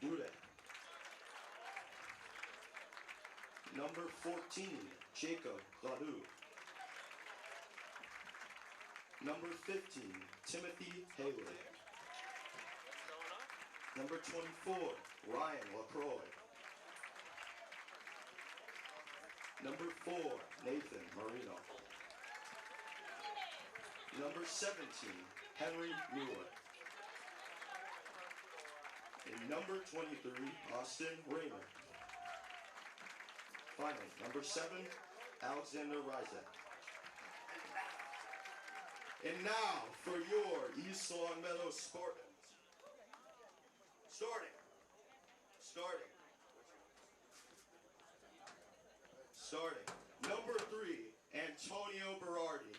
Mude. Number 14, Jacob Ladu. Number 15, Timothy Hayward. Number 24, Ryan LaCroix. Number 4, Nathan Marino. Number 17, Henry Mueller. And number 23, Austin Raymer. Finally, number 7, Alexander Rizek. And now for your East Longmeadow Spartans. Starting. Number 3, Antonio Berardi.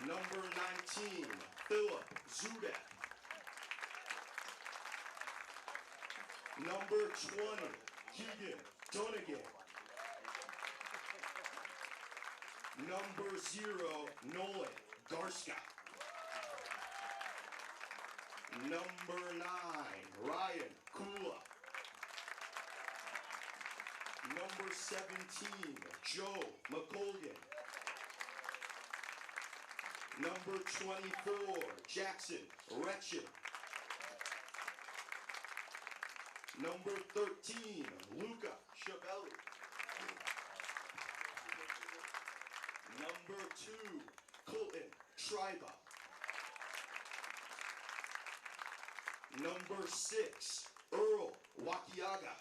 Number 19, Philip Zudek. Number 20, Keegan Donegan. Number 0, Nolan Garska. Number 9, Ryan Kula. Number 17, Joe McColgan. Number 24, Jackson Retchen. Number 13, Luca Chabelli. Number 2, Colton Triba. Number 6, Earl Wakiaga.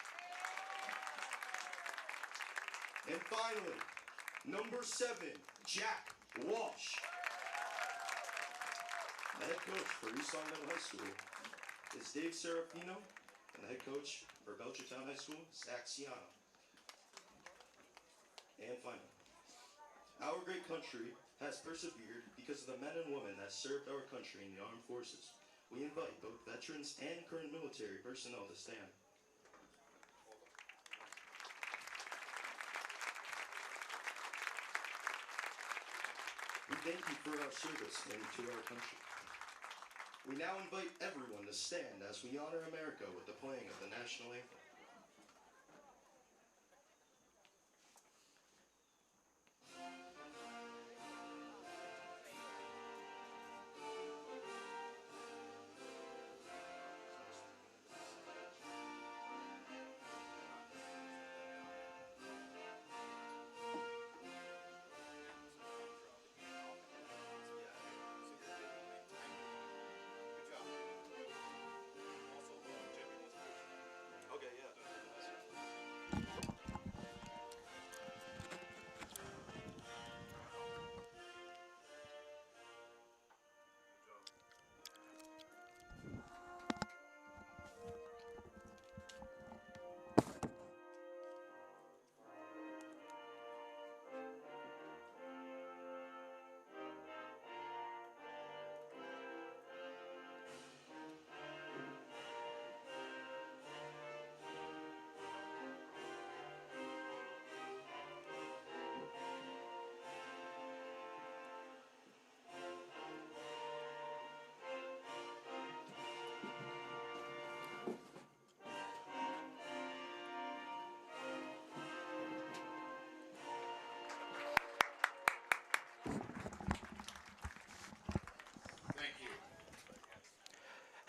And finally, number 7, Jack Walsh. The head coach for East Longmeadow High School is Dave Serafino, and the head coach for Belchertown High School, Zach Ciano. And finally, our great country has persevered because of the men and women that served our country in the armed forces. We invite both veterans and current military personnel to stand. We thank you for our service and to our country. We now invite everyone to stand as we honor America with the playing of the national anthem.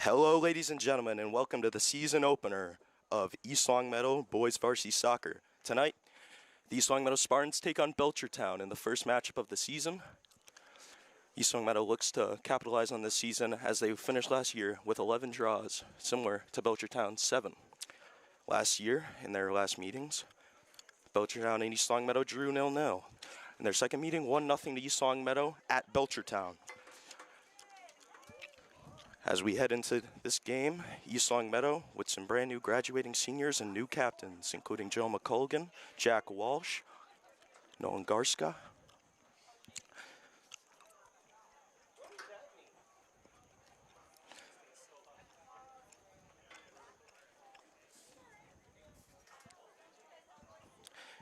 Hello, ladies and gentlemen, and welcome to the season opener of East Longmeadow Boys Varsity Soccer. Tonight, the East Longmeadow Spartans take on Belchertown in the first matchup of the season. East Longmeadow looks to capitalize on this season as they finished last year with 11 draws, similar to Belchertown's 7. Last year, in their last meetings, Belchertown and East Longmeadow drew 0-0. In their second meeting, 1-0 to East Longmeadow at Belchertown. As we head into this game, East Longmeadow with some brand new graduating seniors and new captains, including Joe McColgan, Jack Walsh, Nolan Garska.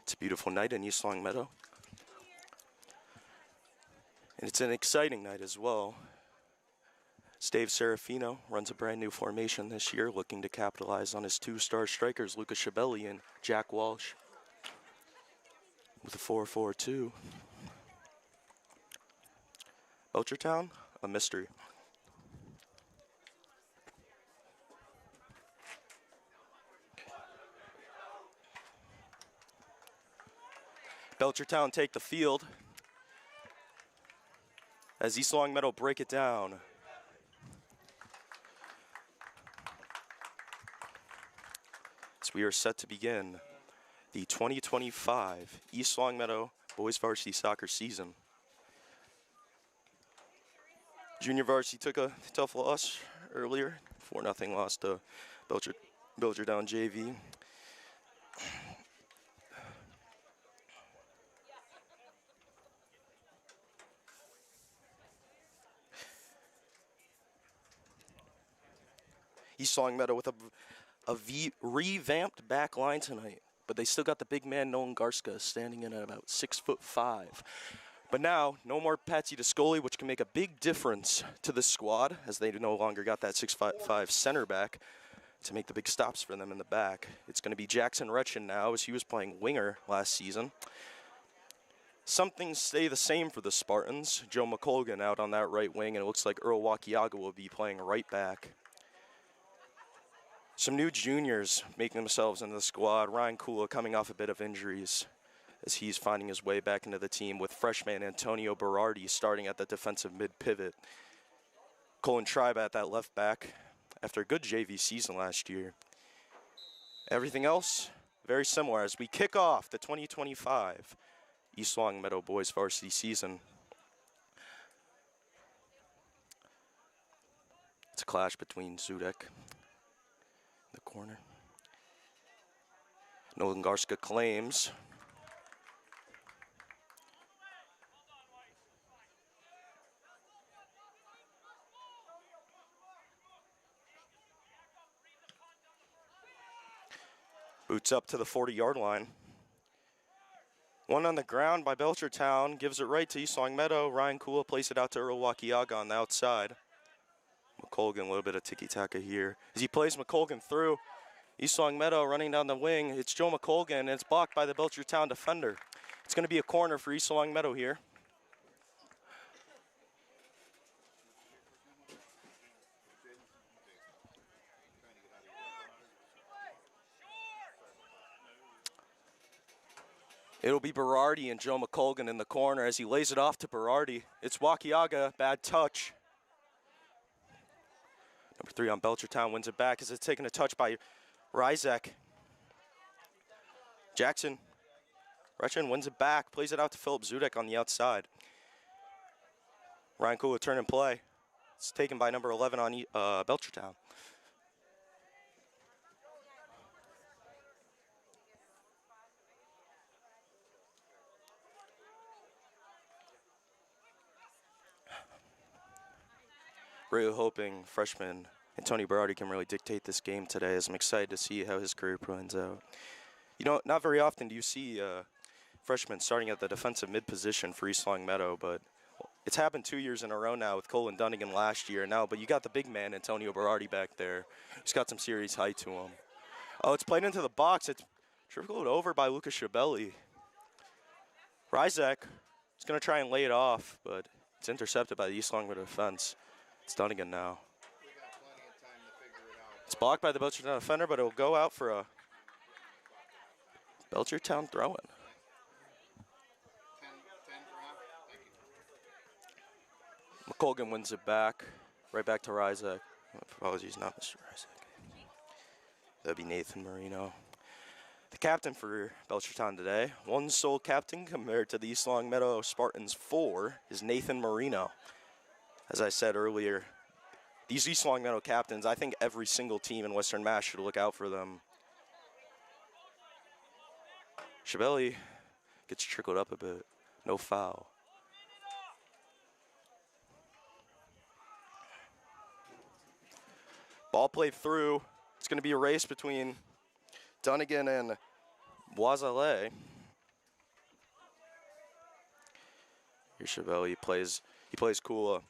It's a beautiful night in East Longmeadow. And it's an exciting night as well, Dave Serafino runs a brand new formation this year, looking to capitalize on his two-star strikers, Lucas Schiavelli and Jack Walsh, with a 4-4-2. Belchertown, a mystery. Belchertown take the field as East Longmeadow break it down. So we are set to begin the 2025 East Longmeadow boys varsity soccer season. Junior varsity took a tough loss earlier, 4-0 loss to Belchertown JV. East Longmeadow with a revamped back line tonight, but they still got the big man Nolan Garska standing in at about 6'5". But now, no more Patsy Descoli, which can make a big difference to the squad, as they no longer got that 6'5" center back to make the big stops for them in the back. It's going to be Jackson Retchen now, as he was playing winger last season. Some things stay the same for the Spartans. Joe McColgan out on that right wing, and it looks like Earl Wakiaga will be playing right back. Some new juniors making themselves into the squad. Ryan Kula coming off a bit of injuries as he's finding his way back into the team, with freshman Antonio Berardi starting at the defensive mid-pivot. Colin Tribe at that left back after a good JV season last year. Everything else, very similar as we kick off the 2025 East Longmeadow boys varsity season. It's a clash between Zudek in the corner. Nolan Garska claims. Boots up to the 40-yard line. One on the ground by Belchertown, gives it right to East Longmeadow. Ryan Kula plays it out to Earl Wakiaga on the outside. McColgan, a little bit of tiki-taka here. As he plays McColgan through, East Longmeadow running down the wing. It's Joe McColgan, and it's blocked by the Belchertown defender. It's going to be a corner for East Longmeadow here. It'll be Berardi and Joe McColgan in the corner as he lays it off to Berardi. It's Wakiaga, bad touch. Number 3 on Belchertown wins it back as it's taken a touch by Ryzek. Jackson Retchen wins it back, plays it out to Philip Zudek on the outside. Ryan Kula turn and play. It's taken by number 11 on Belchertown. Really hoping freshman Antonio Berardi can really dictate this game today, as I'm excited to see how his career plans out. You know, not very often do you see freshmen starting at the defensive mid position for East Longmeadow, but it's happened 2 years in a row now with Colin Dunnigan last year now, but you got the big man Antonio Berardi back there. He's got some serious height to him. Oh, it's played into the box. It's dribbled over by Lucas Schiavelli. Ryzek is going to try and lay it off, but it's intercepted by the East Longmeadow defense. It's Dunnigan now. It's blocked by the Belchertown defender, but it'll go out for a Belchertown throw-in. McColgan wins it back, right back to Ryzek. Apologies, not Mr. Ryzek. That'd be Nathan Marino. The captain for Belchertown today, one sole captain compared to the East Longmeadow Spartans 4, is Nathan Marino. As I said earlier, these East Longmeadow captains, I think every single team in Western Mass should look out for them. Schiavelli gets trickled up a bit. No foul. Ball played through. It's going to be a race between Dunnigan and Boiselle. Here Schiavelli plays Kula.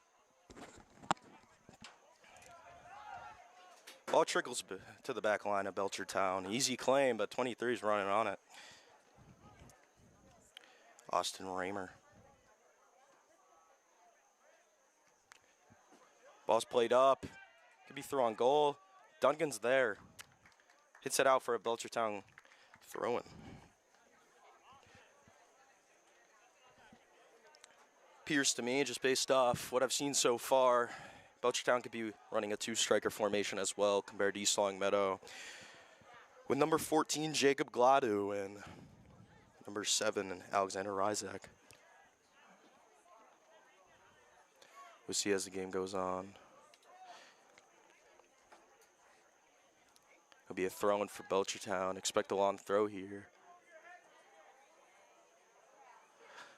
Ball trickles to the back line of Belchertown. Easy claim, but 23 is running on it. Austin Raymer. Ball's played up. Could be through on goal. Duncan's there. Hits it out for a Belchertown throw-in. Appears to me, just based off what I've seen so far, Belchertown could be running a two-striker formation as well compared to East Longmeadow. With number 14, Jacob Gladu, and number 7, Alexander Ryzak. We'll see as the game goes on. It'll be a throw-in for Belchertown. Expect a long throw here.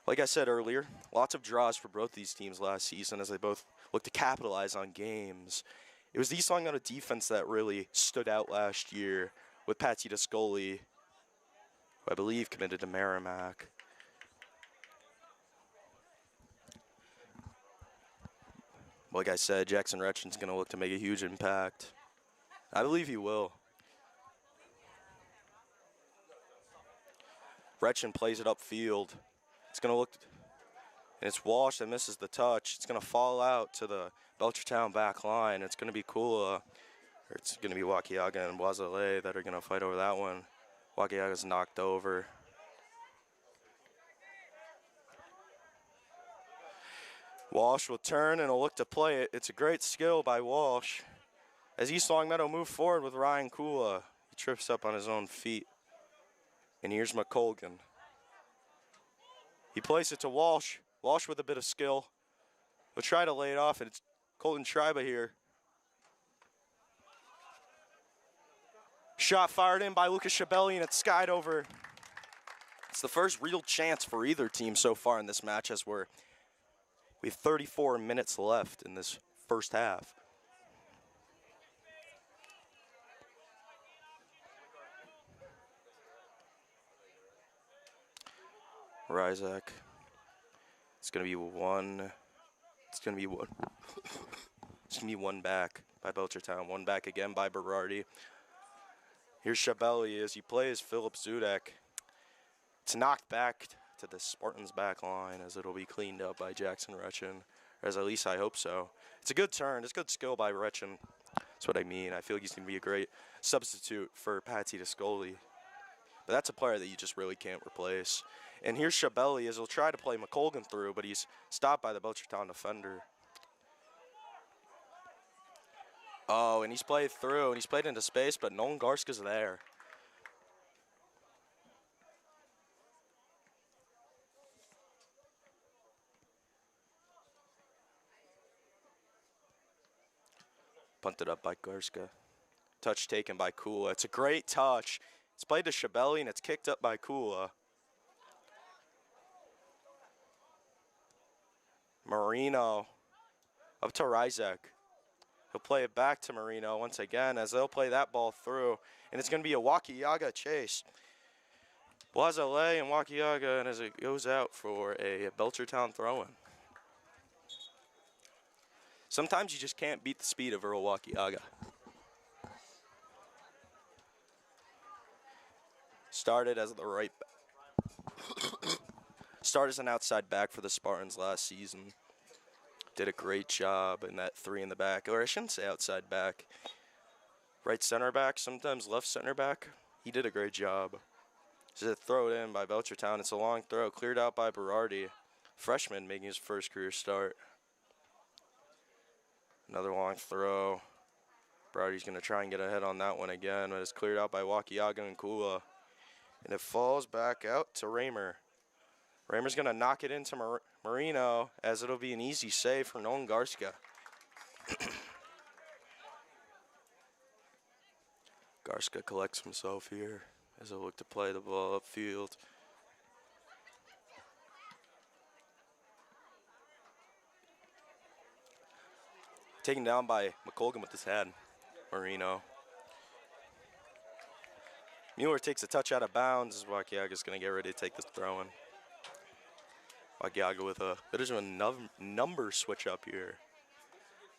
Like I said earlier, lots of draws for both these teams last season as they both look to capitalize on games. It was the East Longmeadow defense that really stood out last year with Patsy Descoli, who I believe committed to Merrimack. Like I said, Jackson Retchen's going to look to make a huge impact. I believe he will. Retchen plays it upfield. It's going to look, and it's Walsh that misses the touch. It's going to fall out to the Belchertown back line. It's going to be Kula, or it's going to be Wakiaga and Boisele that are going to fight over that one. Wakiaga's knocked over. Walsh will turn and will look to play it. It's a great skill by Walsh. As East Longmeadow move forward with Ryan Kula, he trips up on his own feet. And here's McColgan. He plays it to Walsh. Walsh with a bit of skill. We'll try to lay it off, and it's Colton Schreiber here. Shot fired in by Lucas Shabelli, and it's skied over. It's the first real chance for either team so far in this match, as we have 34 minutes left in this first half. Ryzak. It's gonna be one. It's gonna be one. It's gonna be one back by Belchertown. One back again by Berardi. Here's Shabelli as he plays Philip Zudek. It's knocked back to the Spartans back line as it'll be cleaned up by Jackson Retchen. Or as at least I hope so. It's a good turn. It's good skill by Retchen. That's what I mean. I feel like he's gonna be a great substitute for Patsy Descoli. But that's a player that you just really can't replace. And here's Shabelli as he'll try to play McColgan through, but he's stopped by the Belchertown defender. Oh, and he's played through, and he's played into space, but Nolan Garska's there. Punted up by Garska. Touch taken by Kula. It's a great touch. It's played to Shabelli, and it's kicked up by Kula. Marino up to Ryzak. He'll play it back to Marino once again as they'll play that ball through. And it's going to be a Wakiaga chase. Boisele and Wakiaga, and as it goes out for a Belchertown throw-in. Sometimes you just can't beat the speed of Earl Wakiaga. Started as the right back. Started as an outside back for the Spartans last season. Did a great job in that 3 in the back, or I shouldn't say outside back. Right center back, sometimes left center back. He did a great job. Just throw it in by Belchertown. It's a long throw, cleared out by Berardi. Freshman making his first career start. Another long throw. Berardi's going to try and get ahead on that one again, but it's cleared out by Wakiaga and Kula. And it falls back out to Raymer. Raymer's going to knock it into Marino as it'll be an easy save for Nolan Garska. Garska collects himself here as he'll look to play the ball upfield. Taken down by McColgan with his head, Marino. Mueller takes a touch out of bounds as Wakiaga's going to get ready to take this throw-in. Wakiaga with a bit of a number switch up here.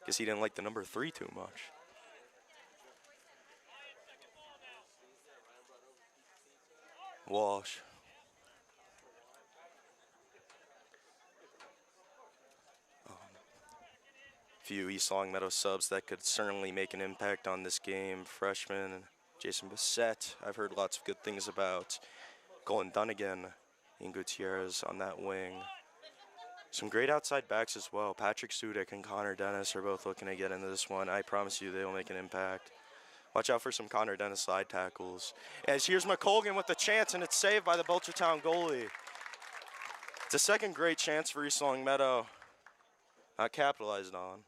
Guess he didn't like the number 3 too much. Walsh. Few East Longmeadow subs that could certainly make an impact on this game. Freshman Jason Bissett, I've heard lots of good things about. Colin Dunnigan, Ian Gutierrez on that wing. Some great outside backs as well. Patrick Sudik and Connor Dennis are both looking to get into this one. I promise you they will make an impact. Watch out for some Connor Dennis slide tackles. As here's McColgan with the chance, and it's saved by the Belchertown goalie. It's a second great chance for East Longmeadow. Not capitalized on.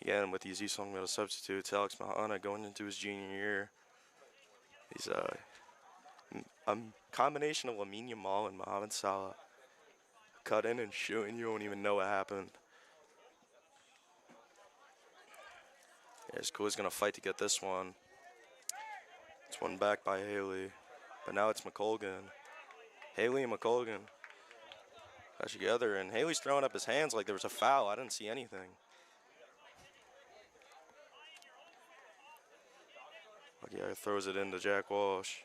Again, with these East Longmeadow substitutes, Alex Mahana going into his junior year. He's a combination of Lamine Yamal and Mohamed Salah. Cut in and shoot, and you won't even know what happened. Yes, Cooley's going to fight to get this one. It's one back by Haley, but now it's McColgan. Haley and McColgan got together, and Haley's throwing up his hands like there was a foul. I didn't see anything. Yeah, throws it into Jack Walsh.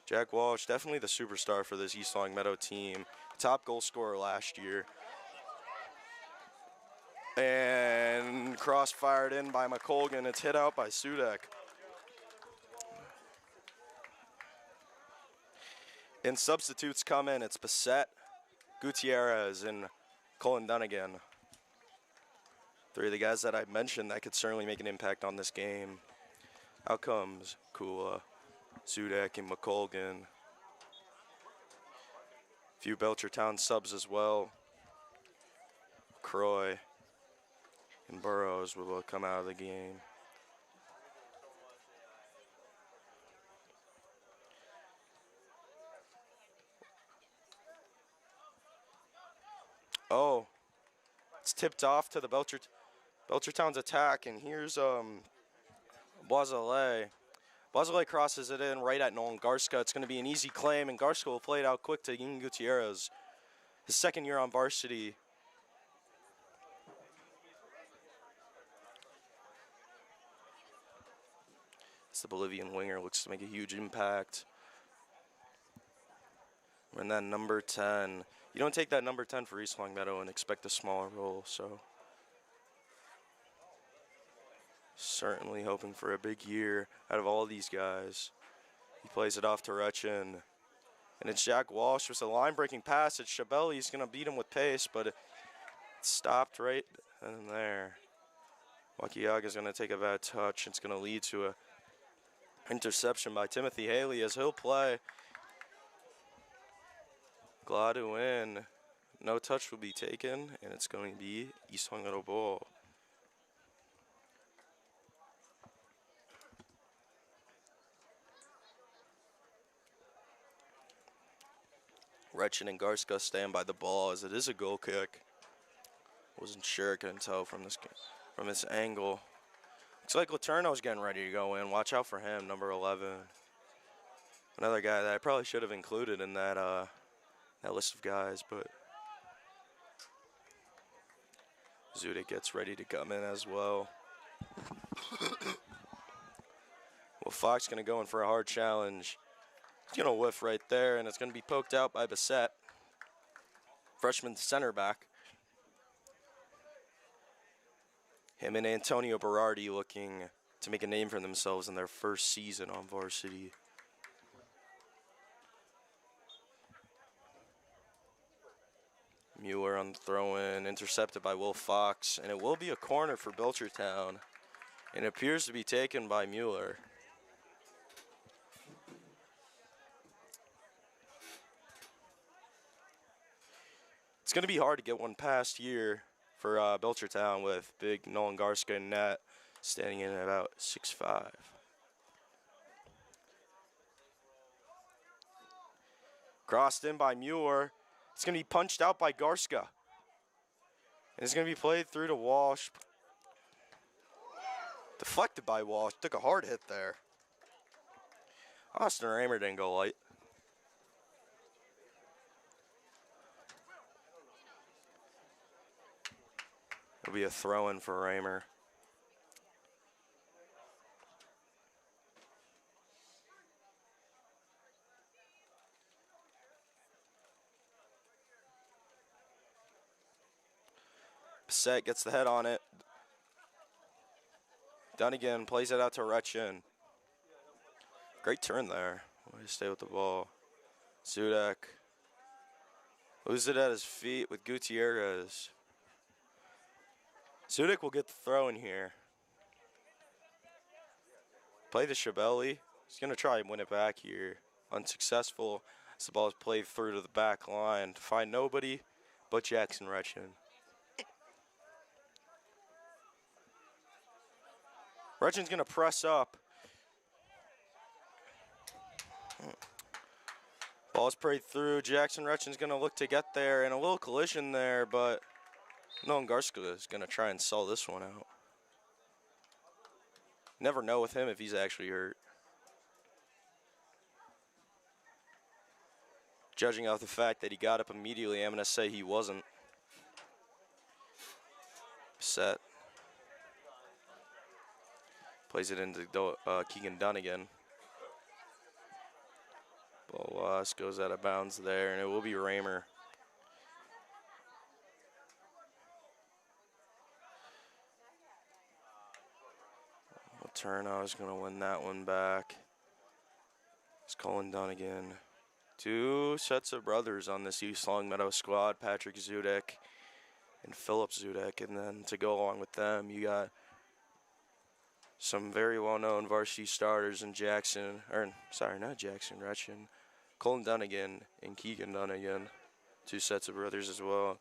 Jack Walsh, definitely the superstar for this East Longmeadow team. Top goal scorer last year. And cross-fired in by McColgan. It's hit out by Sudak. And substitutes come in. It's Bissett, Gutierrez, and Colin Dunnigan. Three of the guys that I mentioned that could certainly make an impact on this game. Out comes Kula, Sudak, and McColgan. A few Belchertown subs as well. Croy and Burrows will come out of the game. Oh, it's tipped off to the Belchertown's attack, and here's Boisele. Boisele crosses it in right at Nolan Garska. It's going to be an easy claim, and Garska will play it out quick to Ian Gutierrez. His second year on varsity. The Bolivian winger looks to make a huge impact. And then number 10. You don't take that number 10 for East Longmeadow and expect a smaller role, so certainly hoping for a big year out of all of these guys. He plays it off to Retchin. And it's Jack Walsh with a line-breaking pass. It's Chabeli. He's going to beat him with pace, but it stopped right in there. Wakiaga's going to take a bad touch. It's going to lead to a interception by Timothy Haley as he'll play. Gladu in. No touch will be taken, and it's going to be East Longmeadow ball. Retchin and Garska stand by the ball as it is a goal kick. Wasn't sure, couldn't tell from this angle. Looks like Laterno's getting ready to go in. Watch out for him, number 11. Another guy that I probably should have included in that list of guys, but Zudik gets ready to come in as well. Well, Fox going to go in for a hard challenge. He's going to whiff right there, and it's going to be poked out by Bissett. Freshman center back. Him and Antonio Berardi looking to make a name for themselves in their first season on varsity. Mueller on the throw-in, intercepted by Will Fox, and it will be a corner for Belchertown, and it appears to be taken by Mueller. It's going to be hard to get one past here for Belchertown with big Nolan Garska in net, standing in at about 6'5". Crossed in by Mueller. It's going to be punched out by Garska. And it's going to be played through to Walsh. Deflected by Walsh. Took a hard hit there. Austin Raymer didn't go light. It'll be a throw-in for Raymer. Bissett gets the head on it. Dunnigan plays it out to Retchin. Great turn there. Way to stay with the ball. Zudek loses it at his feet with Gutierrez. Zudek will get the throw in here. Play to Shabelli. He's going to try and win it back here. Unsuccessful as the ball is played through to the back line to find nobody but Jackson Retchin. Retchin's going to press up. Ball's played through. Jackson Retchin's going to look to get there, and a little collision there, but Nolan Garska is going to try and sell this one out. Never know with him if he's actually hurt. Judging off the fact that he got up immediately, I'm going to say he wasn't. Set. Plays it into Keegan Dunnigan. Ball lost, goes out of bounds there, and it will be Raymer. Turnout is going to win that one back. It's Colin Dunnigan. Two sets of brothers on this East Longmeadow squad, Patrick Zudek and Philip Zudek. And then to go along with them, you got some very well-known varsity starters in Jackson, or sorry, not Jackson, Retchin, Colin Dunnigan and Keegan Dunnigan. Two sets of brothers as well.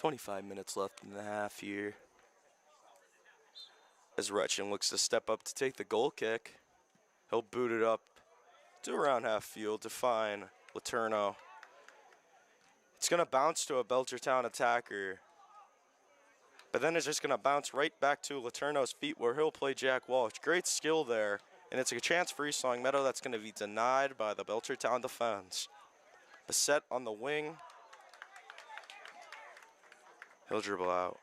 .25 minutes left in the half here. As Retchin looks to step up to take the goal kick, he'll boot it up to around half field to find Letourneau. It's going to bounce to a Belchertown attacker, but then it's just going to bounce right back to Letourneau's feet where he'll play Jack Walsh. Great skill there, and it's a chance for East Longmeadow that's going to be denied by the Belchertown defense. Bissett on the wing. He'll dribble out.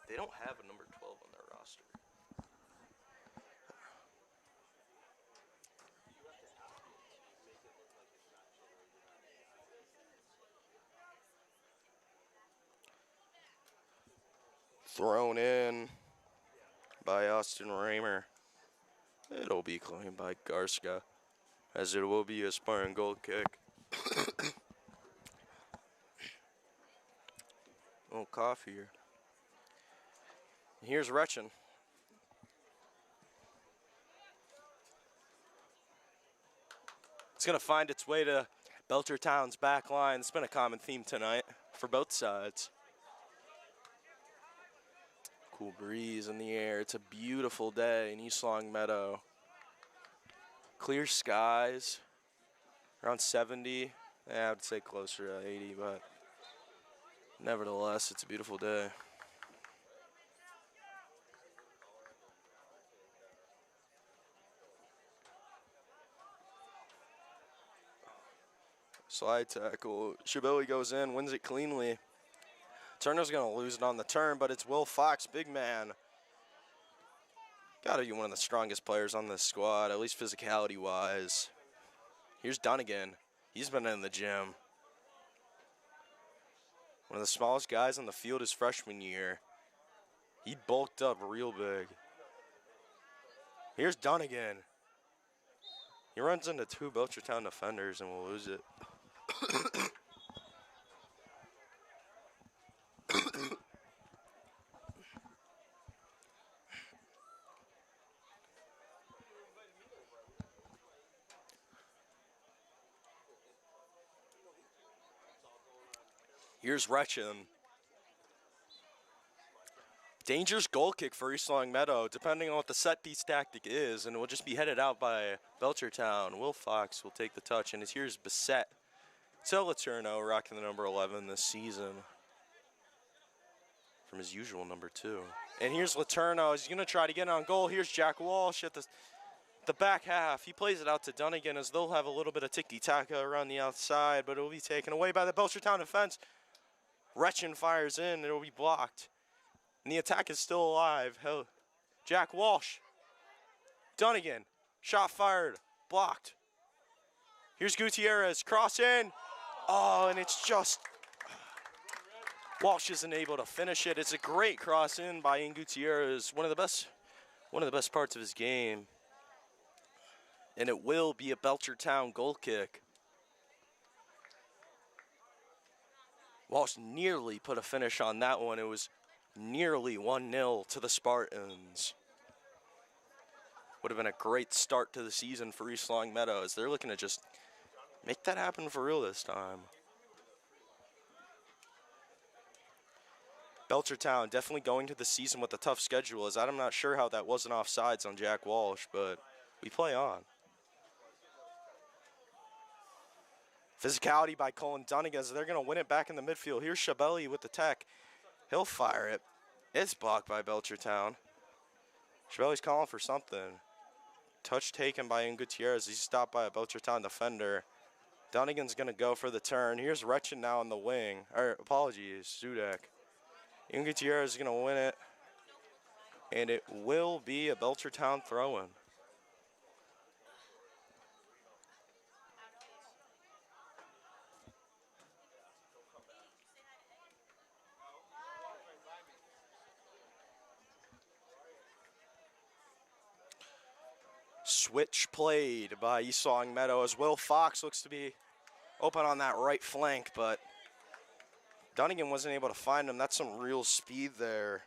They don't have a number 12 on their roster. Thrown in by Austin Raymer. It'll be claimed by Garska, as it will be a Spartan goal kick. Oh, cough here. Here's Retchin. It's going to find its way to Belchertown's back line. It's been a common theme tonight for both sides. Cool breeze in the air. It's a beautiful day in East Longmeadow. Clear skies, around 70. Yeah, I would say closer to 80, but nevertheless, it's a beautiful day. Slide tackle. Shabelli goes in, wins it cleanly. Turner's going to lose it on the turn, but it's Will Fox, big man. Got to be one of the strongest players on this squad, at least physicality-wise. Here's Dunnigan. He's been in the gym. One of the smallest guys on the field his freshman year. He bulked up real big. Here's Dunnigan. He runs into two Belchertown defenders and will lose it. Here's Retchin. Dangerous goal kick for East Longmeadow, depending on what the set piece tactic is, and it will just be headed out by Belchertown. Will Fox will take the touch, and here's Bissett. Letourneau rocking the number 11 this season. from his usual number 2. And here's Letourneau. He's going to try to get on goal. Here's Jack Walsh at the back half. He plays it out to Dunnigan as they'll have a little bit of tiki-taka around the outside, but it'll be taken away by the Belchertown defense. Retchen fires in. It'll be blocked. And the attack is still alive. Jack Walsh. Dunnigan. Shot fired. Blocked. Here's Gutierrez. Cross in. Oh, and it's just... Walsh isn't able to finish it. It's a great cross in by Ian Gutierrez. One of the best parts of his game. And it will be a Belchertown goal kick. Walsh nearly put a finish on that one. It was nearly 1-0 to the Spartans. Would have been a great start to the season for East Long Meadows. They're looking to just make that happen for real this time. Belchertown definitely going to the season with a tough schedule. As I'm not sure how that wasn't offsides on Jack Walsh, but we play on. Physicality by Colin Dunnigan as they're going to win it back in the midfield. Here's Chabelli with the tech. He'll fire it. It's blocked by Belchertown. Chabelli's calling for something. Touch taken by Ian Gutierrez. He's stopped by a Belchertown defender. Dunnigan's going to go for the turn. Here's Retchen now on the wing. Apologies, Zudek. Ian Gutierrez is going to win it. And it will be a Belchertown throw-in. Switch played by East Long Meadow as Will Fox looks to be open on that right flank, but Dunnigan wasn't able to find him. That's some real speed there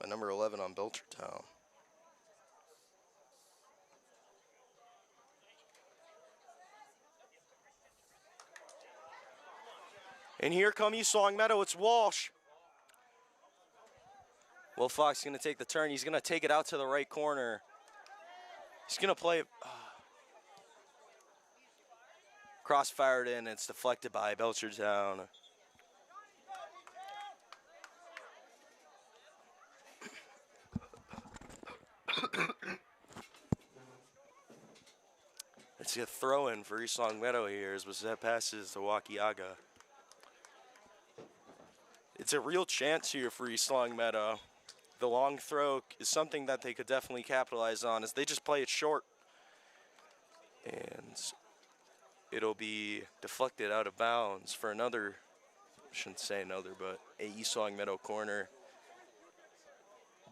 by number 11 on Belchertown. And here come East Long Meadow. It's Walsh. Will Fox is going to take the turn. He's going to take it out to the right corner. He's going to play it. Cross fired in. It's deflected by Belchertown. It's a throw in for East Long Meadow here as that passes to Wakiaga. It's a real chance here for East Long Meadow. The long throw is something that they could definitely capitalize on as they just play it short. And it'll be deflected out of bounds for another, I shouldn't say another, but a East Long Meadow corner.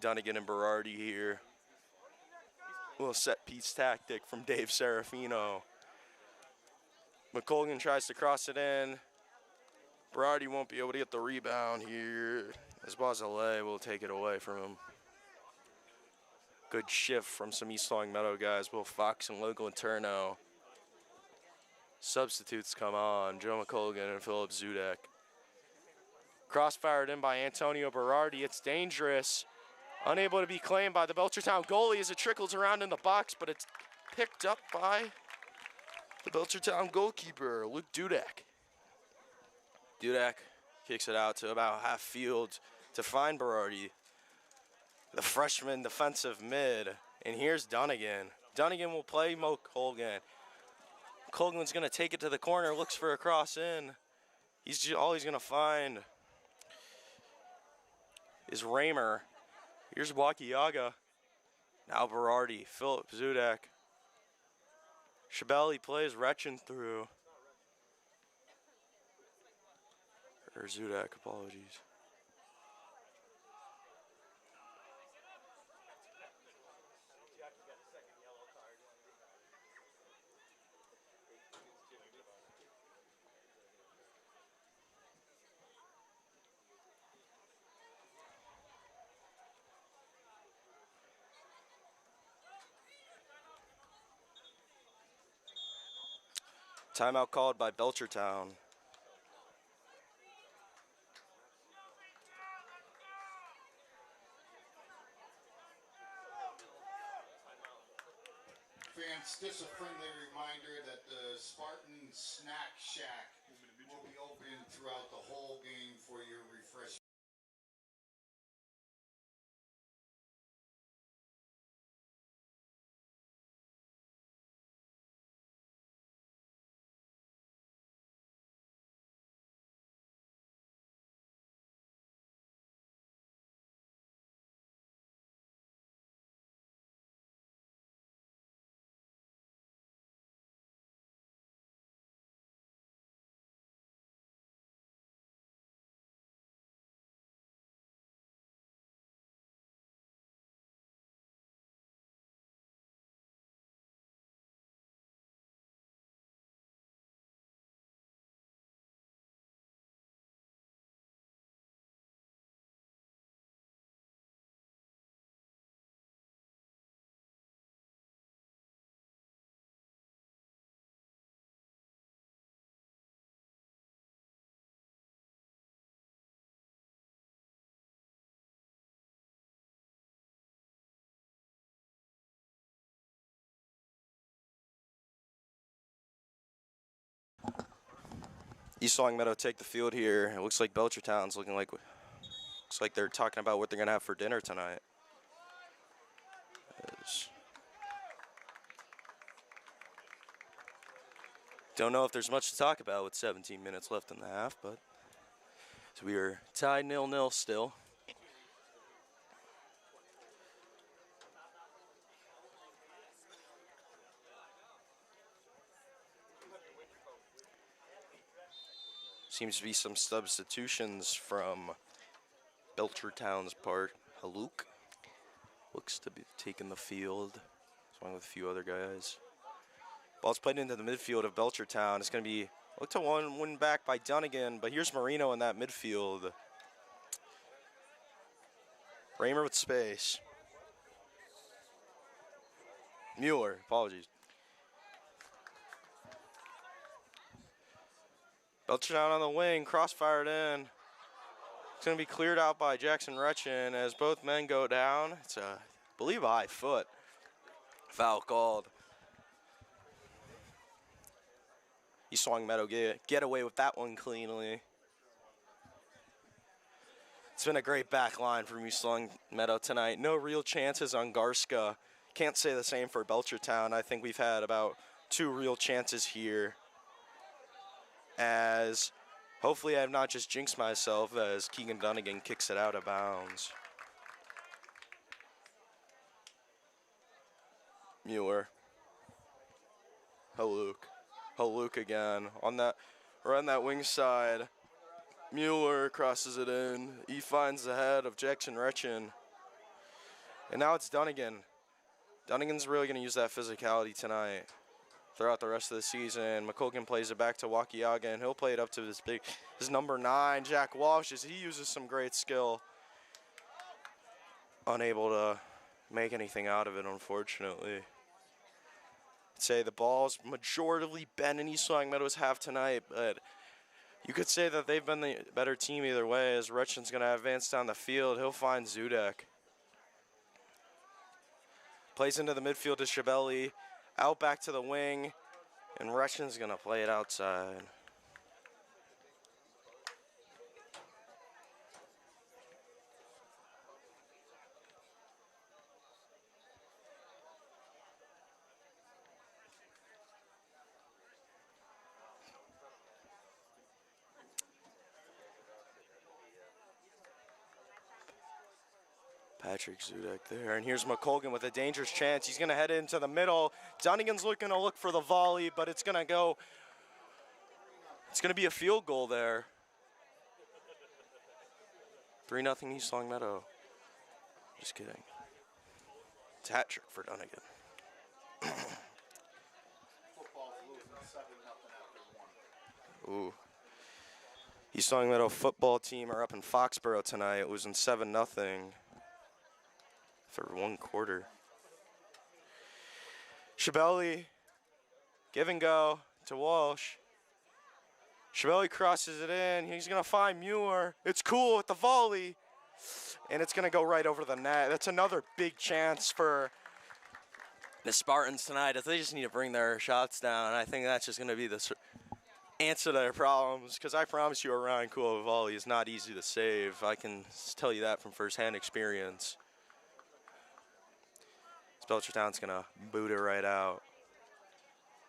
Dunnigan and Berardi here. A little set piece tactic from Dave Serafino. McColgan tries to cross it in. Berardi won't be able to get the rebound here as Bazalay will take it away from him. Good shift from some East Long Meadow guys. Will Fox and Logan Turno. Substitutes come on. Joe McColgan and Philip Zudek. Cross-fired in by Antonio Berardi. It's dangerous. Unable to be claimed by the Belchertown goalie as it trickles around in the box, but it's picked up by the Belchertown goalkeeper, Luke Dudek. Dudek kicks it out to about half field to find Berardi, the freshman defensive mid. And here's Dunnigan. Dunnigan will play Mo Colgan. Colgan's going to take it to the corner, looks for a cross in. All he's going to find is Raymer. Here's Wakiaga. Now Berardi, Philip Zudek. Chabelli plays Retchen through. Or Zudek, apologies. Timeout called by Belchertown. Fans, just a friendly reminder that the Spartan Snack Shack will be open throughout the whole game for your refreshment. East Longmeadow take the field here. It looks like Belchertown's looks like they're talking about what they're gonna have for dinner tonight. Don't know if there's much to talk about with 17 minutes left in the half, but so we are tied 0-0 still. Seems to be some substitutions from Belchertown's part. Haluk looks to be taking the field, along with a few other guys. Ball's played into the midfield of Belchertown. It's going to be looked to win back by Dunnigan, but here's Marino in that midfield. Raymer with space. Mueller, apologies. Belchertown on the wing, crossfired in. It's going to be cleared out by Jackson Retchin as both men go down. It's I believe a high foot. Foul called. East Longmeadow get away with that one cleanly. It's been a great back line from East Longmeadow tonight. No real chances on Garska. Can't say the same for Belchertown. I think we've had about 2 real chances here. As hopefully I have not just jinxed myself as Keegan Dunnigan kicks it out of bounds. Mueller. Haluk again on that wing side. Mueller crosses it in. He finds the head of Jackson Retchin. And now it's Dunnigan. Dunnigan's really going to use that physicality tonight throughout the rest of the season. McColgan plays it back to Wakiaga, and he'll play it up to his number 9, Jack Walsh, as he uses some great skill. Unable to make anything out of it, unfortunately. I'd say the ball's majoritively been in East Longmeadow's half tonight, but you could say that they've been the better team either way, as Retchin's going to advance down the field. He'll find Zudek. Plays into the midfield to Shabelli. Out back to the wing, and Retchin's going to play it outside. Patrick Zudek there, and here's McColgan with a dangerous chance. He's going to head into the middle. Dunnigan's looking to look for the volley, but it's going to be a field goal there. 3-0 East Longmeadow. Just kidding. It's a hat trick for Dunnigan. Ooh. East Longmeadow football team are up in Foxborough tonight, losing 7-0. For 1 quarter. Shabelli, give and go to Walsh. Shabelli crosses it in. He's going to find Mueller. It's cool with the volley. And it's going to go right over the net. That's another big chance for the Spartans tonight, as they just need to bring their shots down. I think that's just going to be the answer to their problems, because I promise you a Ryan Cool volley is not easy to save. I can tell you that from firsthand experience. Belchertown's going to boot it right out.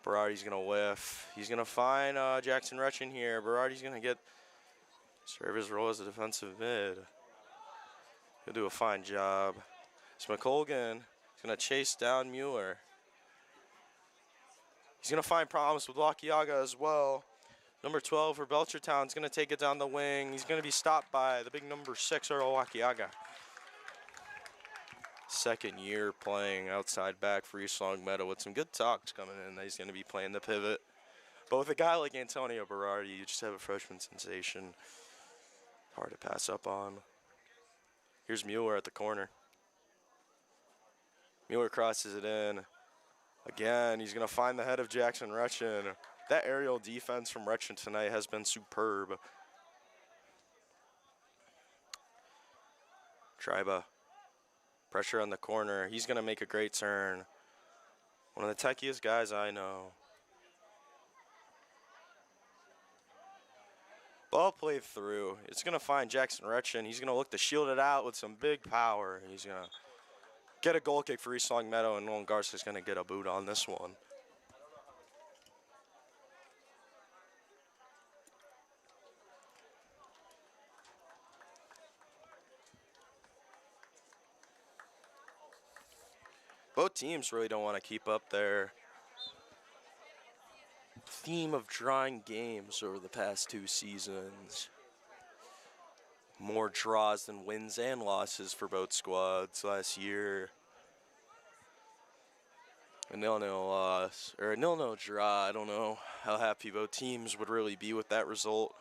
Berardi's going to whiff. He's going to find Jackson Retchin here. Berardi's going to serve his role as a defensive mid. He'll do a fine job. So McColgan is going to chase down Mueller. He's going to find problems with Wakiaga as well. Number 12 for Belchertown is going to take it down the wing. He's going to be stopped by the big number 6, Earl Wakiaga. Second year playing outside back for East Longmeadow with some good talks coming in that he's going to be playing the pivot. But with a guy like Antonio Berardi, you just have a freshman sensation. Hard to pass up on. Here's Mueller at the corner. Mueller crosses it in. Again, he's going to find the head of Jackson Retchin. That aerial defense from Retchin tonight has been superb. Triba. Pressure on the corner. He's going to make a great turn. One of the techiest guys I know. Ball played through. It's going to find Jackson Retchen. He's going to look to shield it out with some big power. He's going to get a goal kick for East Long Meadow, and Nolan Garza's going to get a boot on this one. Both teams really don't want to keep up their theme of drawing games over the past 2 seasons. More draws than wins and losses for both squads last year. A 0-0 loss, or a 0-0 draw. I don't know how happy both teams would really be with that result.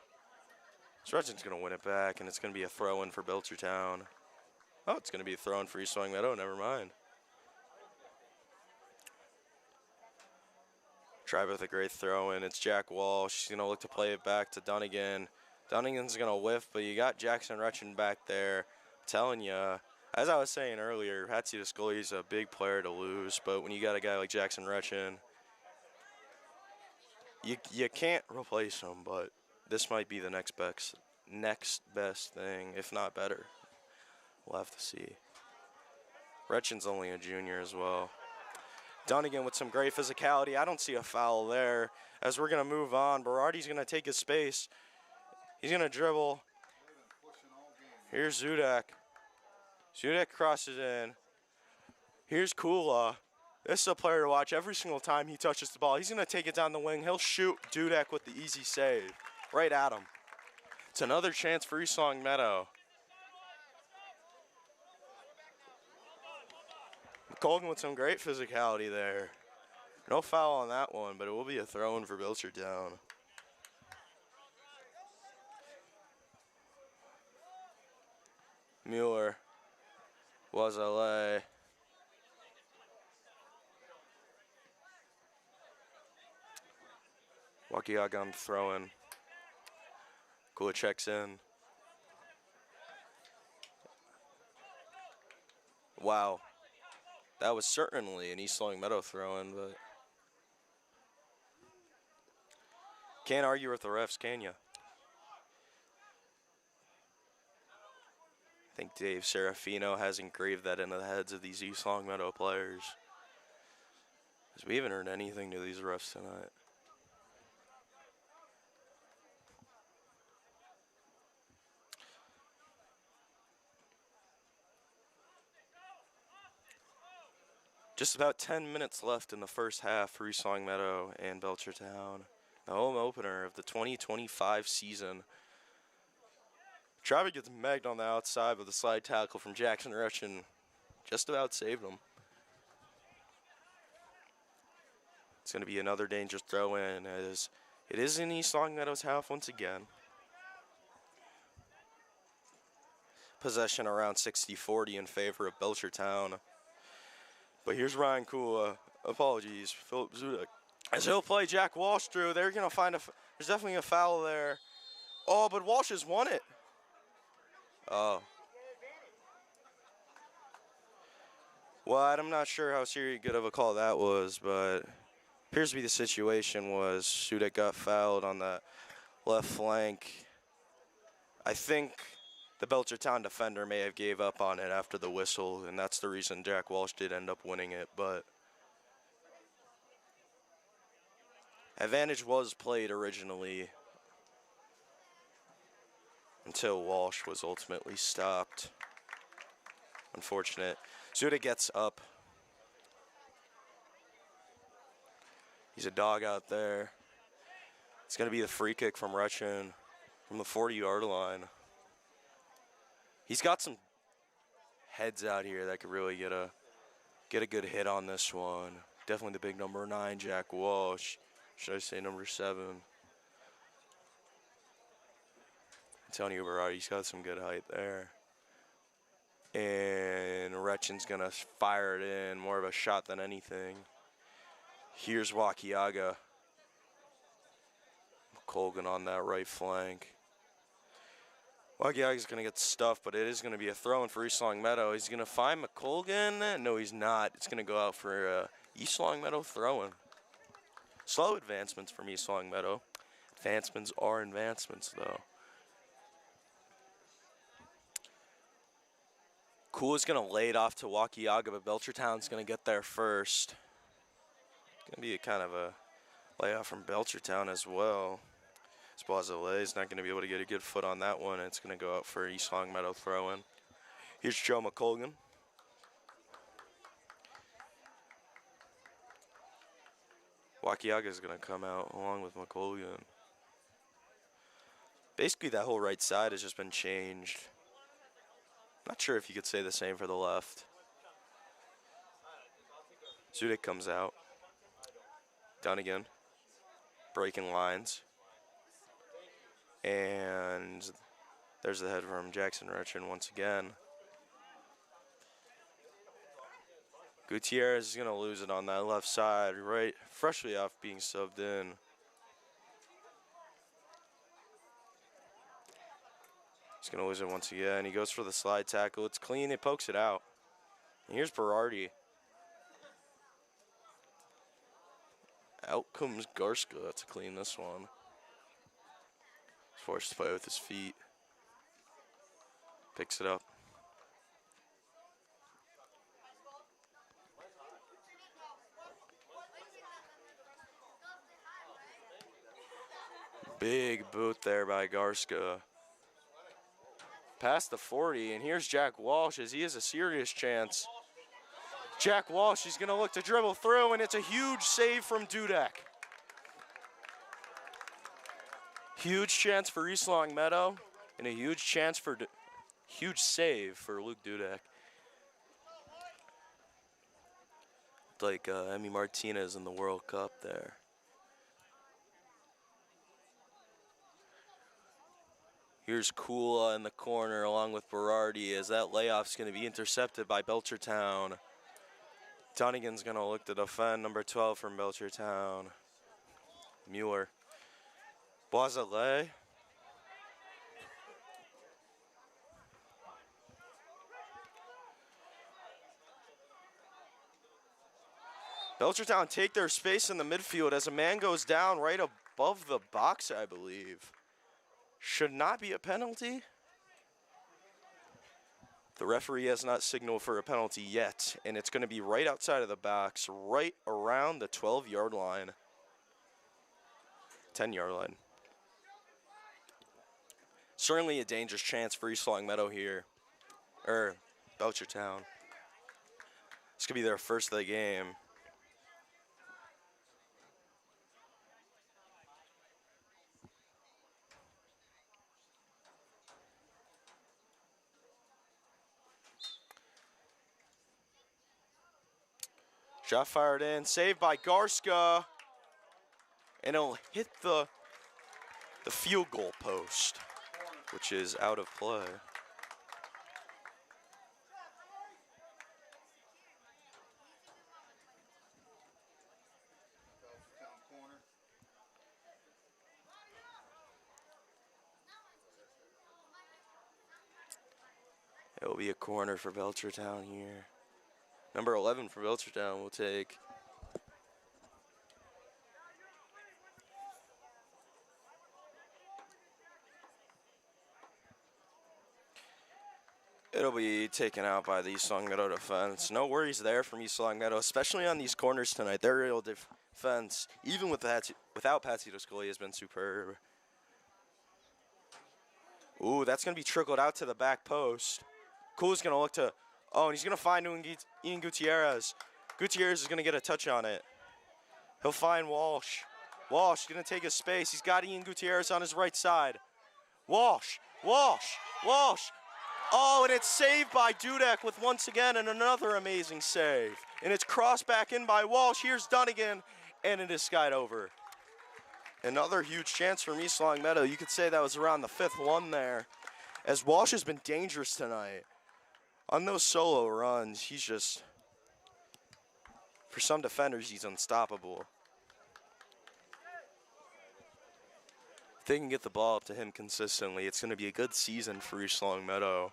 Spartans going to win it back, and it's going to be a throw-in for Belchertown. Oh, it's going to be a throw-in for East Long Meadow. Never mind. Try with a great throw-in. It's Jack Walsh. She's going to look to play it back to Dunnigan. Dunnigan's going to whiff, but you got Jackson Retchen back there. I'm telling you, as I was saying earlier, Patsy Scully's a big player to lose, but when you got a guy like Jackson Retchen, you can't replace him, but this might be the next best thing, if not better. We'll have to see. Retchen's only a junior as well. Dunnigan with some great physicality. I don't see a foul there. As we're going to move on, Berardi's going to take his space. He's going to dribble. Here's Zudak. Zudak crosses in. Here's Kula. This is a player to watch every single time he touches the ball. He's going to take it down the wing. He'll shoot Dudek with the easy save. Right at him. It's another chance for East Long Meadow. Colgan with some great physicality there. No foul on that one, but it will be a throw-in for Belchertown. Mueller. Wazale. Wakiaga on the throw-in. Kula checks in. Wow. That was certainly an East Long Meadow throw-in, but can't argue with the refs, can you? I think Dave Serafino has engraved that into the heads of these East Long Meadow players. Because we haven't heard anything to these refs tonight. Just about 10 minutes left in the first half for East Long Meadow and Belchertown. The home opener of the 2025 season. Traffic gets megged on the outside with a slide tackle from Jackson Retchen. Just about saved him. It's going to be another dangerous throw-in as it is in East Long Meadow's half once again. Possession around 60-40 in favor of Belchertown. But here's Ryan Kula. Apologies, Philip Zudak. As he'll play Jack Walsh through, they're going to find there's definitely a foul there. Oh, but Walsh has won it. Oh. Well, I'm not sure how serious good of a call that was, but appears to be the situation was Zudak got fouled on the left flank. I think the Belchertown defender may have gave up on it after the whistle, and that's the reason Jack Walsh did end up winning it, but advantage was played originally until Walsh was ultimately stopped. Unfortunate. Zuda gets up. He's a dog out there. It's going to be the free kick from Retchen from the 40-yard line. He's got some heads out here that could really get a good hit on this one. Definitely the big number 9, Jack Walsh. Should I say number 7? Antonio Berardi's got some good height there. And Retchen's going to fire it in, more of a shot than anything. Here's Wakiaga. Colgan on that right flank. Wakiaga's going to get stuffed, but it is going to be a throw-in for East Long Meadow. He's going to find McColgan. No, he's not. It's going to go out for a East Long Meadow throw-in. Slow advancements from East Long Meadow. Advancements are advancements, though. Cool is going to lay it off to Wakiaga, but Belchertown's going to get there first. Going to be a kind of a layoff from Belchertown as well. Spoisillet is not going to be able to get a good foot on that one. It's going to go out for East Longmeadow throw-in. Here's Joe McColgan. Wakiaga is going to come out along with McColgan. Basically, that whole right side has just been changed. Not sure if you could say the same for the left. Zudek comes out. Dunnigan. Breaking lines. And there's the head from Jackson Retchin once again. Gutierrez is going to lose it on that left side, right, freshly off being subbed in. He's going to lose it once again. He goes for the slide tackle. It's clean. It pokes it out. And here's Berardi. Out comes Garska to clean this one. He's forced to play with his feet. Picks it up. Big boot there by Garska. Past the 40, and here's Jack Walsh as he has a serious chance. Jack Walsh, he's going to look to dribble through, and it's a huge save from Dudek. Huge chance for East Longmeadow, and a huge chance for huge save for Luke Dudek. Like Emi Martinez in the World Cup there. Here's Kula in the corner along with Berardi as that layoff's going to be intercepted by Belchertown. Dunnigan's going to look to defend, number 12 from Belchertown. Mueller. Boisselet. Belchertown take their space in the midfield as a man goes down right above the box, I believe. Should not be a penalty. The referee has not signaled for a penalty yet, and it's going to be right outside of the box, right around the 12-yard line. 10-yard line. Certainly a dangerous chance for East Longmeadow here, or Belchertown. This could be their first of the game. Shot fired in, saved by Garska, and it'll hit the field goal post, which is out of play. It will be a corner for Belchertown here. Number 11 for Belchertown will take. It'll be taken out by the East Longmeadow defense. No worries there from East Longmeadow, especially on these corners tonight. Their real defense, even without Patsy Toscoli, has been superb. Ooh, that's going to be trickled out to the back post. Cool's going to look to, and he's going to find Ian Gutierrez. Gutierrez is going to get a touch on it. He'll find Walsh. Walsh is going to take his space. He's got Ian Gutierrez on his right side. Walsh. Oh, and it's saved by Dudek with once again and another amazing save. And it's crossed back in by Walsh. Here's Dunnigan, and it is skied over. Another huge chance from East Longmeadow. You could say that was around the 5th one there. As Walsh has been dangerous tonight. On those solo runs, he's just, for some defenders, he's unstoppable. If they can get the ball up to him consistently, it's going to be a good season for East Longmeadow.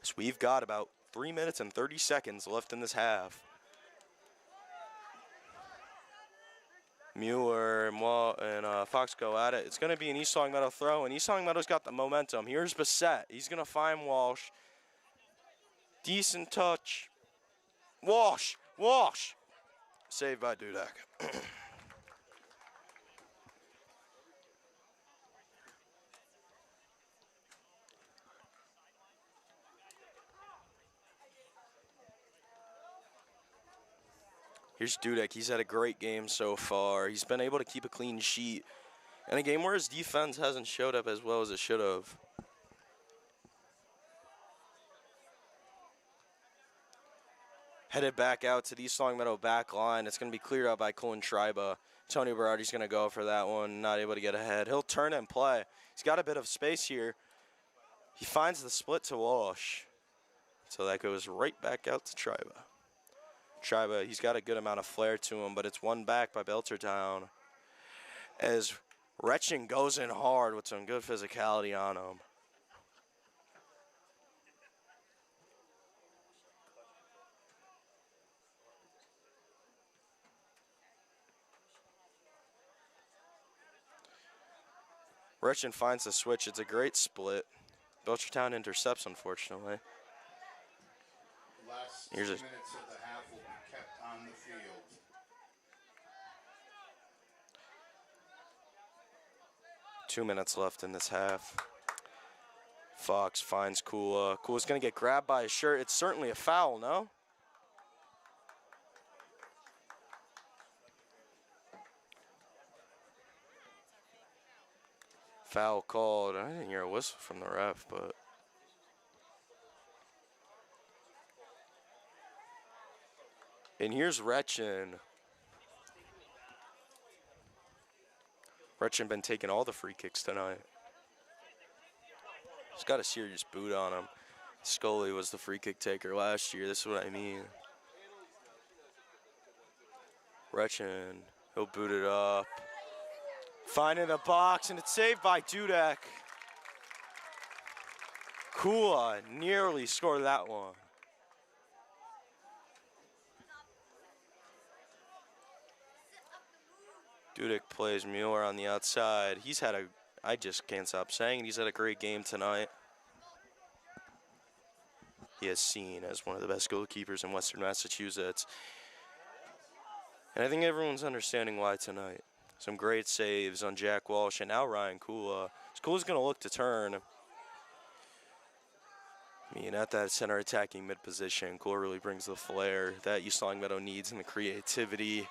So we've got about 3 minutes and 30 seconds left in this half. Mueller and Fox go at it. It's going to be an East Longmeadow throw, and East Longmeadow's got the momentum. Here's Bissett. He's going to find Walsh. Decent touch. Wash. Wash. Saved by Dudek. Here's Dudek. He's had a great game so far. He's been able to keep a clean sheet in a game where his defense hasn't showed up as well as it should have. Headed back out to the East Longmeadow back line. It's going to be cleared out by Colin Schreiber. Tony Berardi's going to go for that one. Not able to get ahead. He'll turn and play. He's got a bit of space here. He finds the split to Walsh. So that goes right back out to Schreiber. Schreiber, he's got a good amount of flair to him, but it's won back by Belchertown. As Retchen goes in hard with some good physicality on him. Retchen finds the switch. It's a great split. Belchertown intercepts, unfortunately. Last 2 Here's a minutes of the half will be kept on the field. Two minutes left in this half. Fox finds Kula. Kula's going to get grabbed by his shirt. It's certainly a foul, no? Foul called. I didn't hear a whistle from the ref, but... And here's Retchen. Retchen been taking all the free kicks tonight. He's got a serious boot on him. Scully was the free kick taker last year. This is what I mean. Retchen, he'll boot it up. Finding the box, and it's saved by Dudek. Kula nearly scored that one. Dudek plays Mueller on the outside. He's had a, I just can't stop saying it, he's had a great game tonight. He is seen as one of the best goalkeepers in Western Massachusetts. And I think everyone's understanding why tonight. Some great saves on Jack Walsh and now Ryan Kula. Kula's going to look to turn. I mean, at that center attacking mid position, Kula really brings the flair that East Longmeadow needs and the creativity.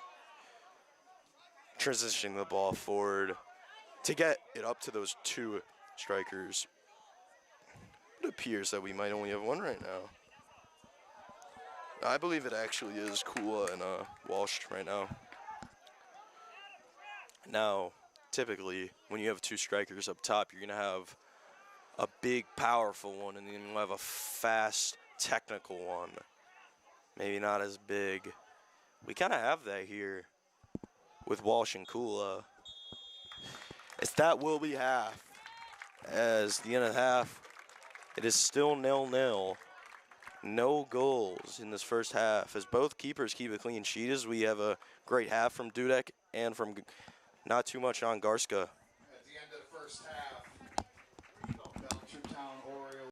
Transitioning the ball forward to get it up to those two strikers. It appears that we might only have one right now. I believe it actually is Kula and Walsh right now. Now, typically, when you have two strikers up top, you're going to have a big, powerful one, and then you'll have a fast, technical one. Maybe not as big. We kind of have that here with Walsh and Kula. It's that will be half. As the end of the half, it is still 0-0. No goals in this first half. As both keepers keep a clean sheet, as we have a great half from Dudek and from not too much on Garska. At the end of the first half, Belchertown Orioles.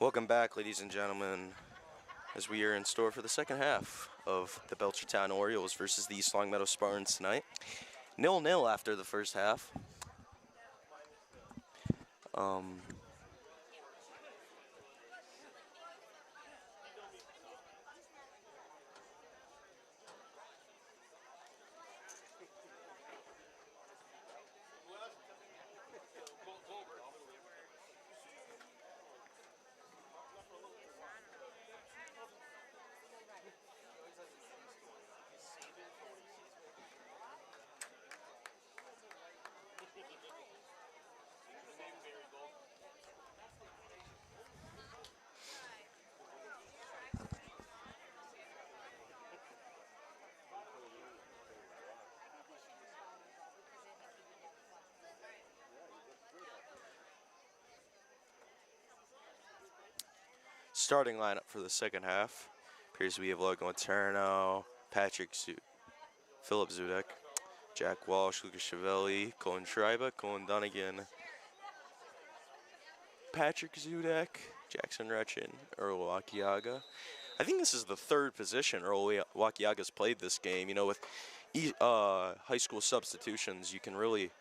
Welcome back, ladies and gentlemen, as we are in store for the second half of the Belchertown Orioles versus the East Longmeadow Spartans tonight. 0-0 after the first half. Starting lineup for the second half appears we have Logan Letourneau, Philip Zudek, Jack Walsh, Lucas Chiavelli, Colin Schreiber, Colin Dunnigan, Patrick Zudek, Jackson Retchin, Earl Wakiaga. I think this is the third position Earl Wakiaga's played this game. You know, with high school substitutions, you can really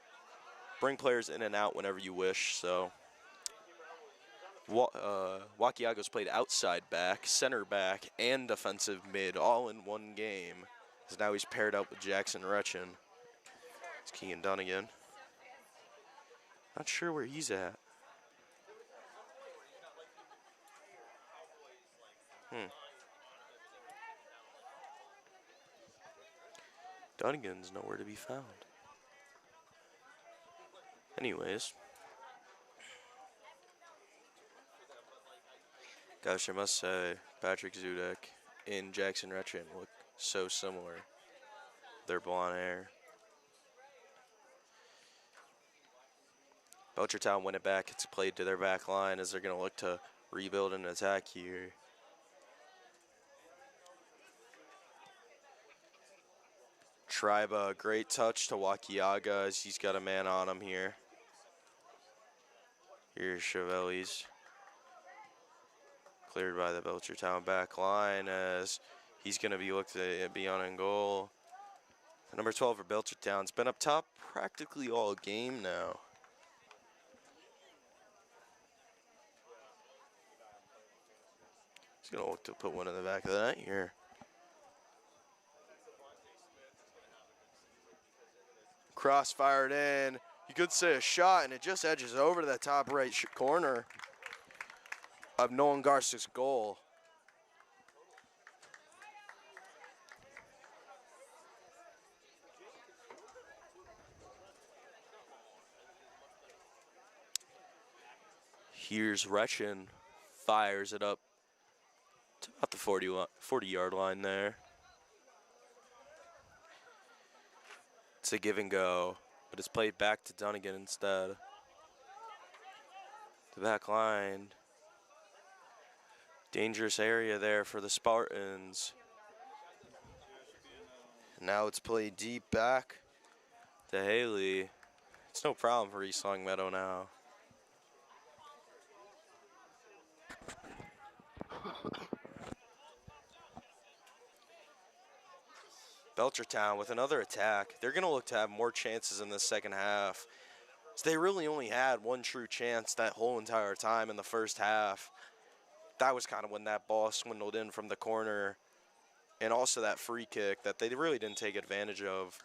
bring players in and out whenever you wish. So Wakiaga's played outside back, center back, and defensive mid all in one game. So now he's paired up with Jackson Retchin. It's Keegan Dunnigan. Not sure where he's at. Dunnigan's nowhere to be found. Anyways. Gosh, I must say, Patrick Zudek and Jackson Retchin look so similar. Their blonde hair. Belchertown win it back. It's played to their back line as they're going to look to rebuild and attack here. Triba, great touch to Wakiaga as he's got a man on him here. Here's Chiavelli's. Cleared by the Belchertown back line as he's going to be looked at be on in goal. The number 12 for Belchertown's been up top practically all game now. He's going to look to put one in the back of the net here. Cross fired in. You could say a shot, and it just edges over to that top right corner of Nolan Garst's goal. Here's Retchin, fires it up to about the 40-yard line there. It's a give and go, but it's played back to Dunnigan instead. The back line. Dangerous area there for the Spartans. Now it's played deep back to Haley. It's no problem for East Longmeadow now. Belchertown with another attack. They're going to look to have more chances in the second half. So they really only had one true chance that whole entire time in the first half. That was kind of when that ball swindled in from the corner, and also that free kick that they really didn't take advantage of.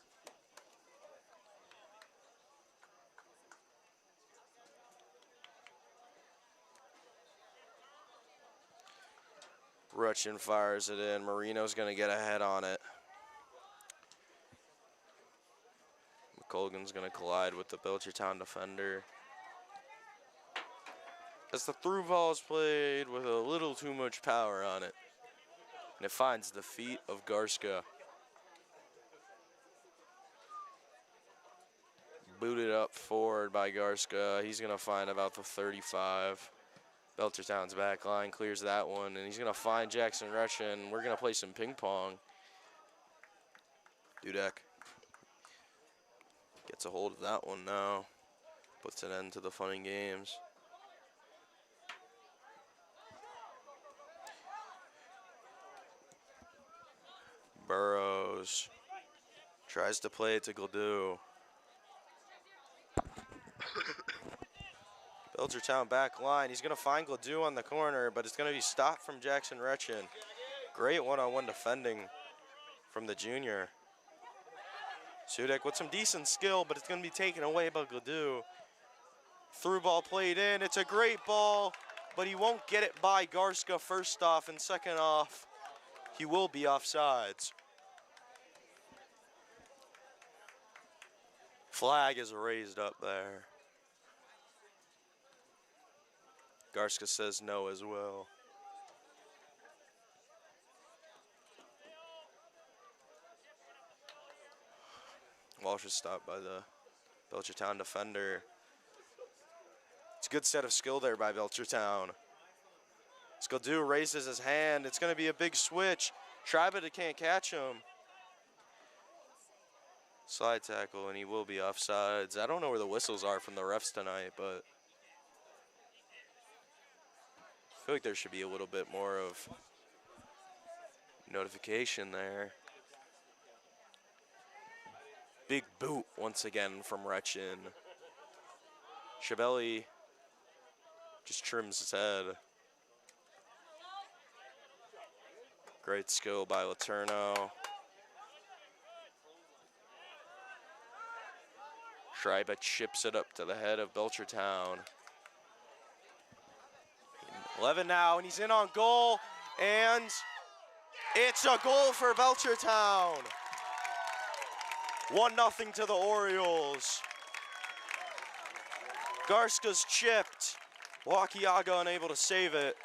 Retchin fires it in. Marino's going to get ahead on it. McColgan's going to collide with the Belchertown defender. As the through ball is played with a little too much power on it. And it finds the feet of Garska. Booted up forward by Garska. He's going to find about the 35. Belchertown's back line clears that one, and he's going to find Jackson Retchin. We're going to play some ping pong. Dudek gets a hold of that one now. Puts an end to the fun and games. Burrows tries to play it to Gildu. Belchertown back line. He's going to find Gildu on the corner, but it's going to be stopped from Jackson Retchin. Great one-on-one defending from the junior. Sudek with some decent skill, but it's going to be taken away by Gildu. Through ball played in. It's a great ball, but he won't get it by Garska first off, and second off, he will be offsides. Flag is raised up there. Garska says no as well. Walsh is stopped by the Belchertown defender. It's a good set of skill there by Belchertown. Gildu raises his hand. It's going to be a big switch. Tribita can't catch him. Slide tackle, and he will be offsides. I don't know where the whistles are from the refs tonight, but I feel like there should be a little bit more of notification there. Big boot once again from Retchin. Chiavelli just trims his head. Great skill by Letourneau. Schreiber chips it up to the head of Belchertown. 11 now, and he's in on goal, and it's a goal for Belchertown. 1-0 to the Orioles. Garska's chipped. Wakiaga unable to save it.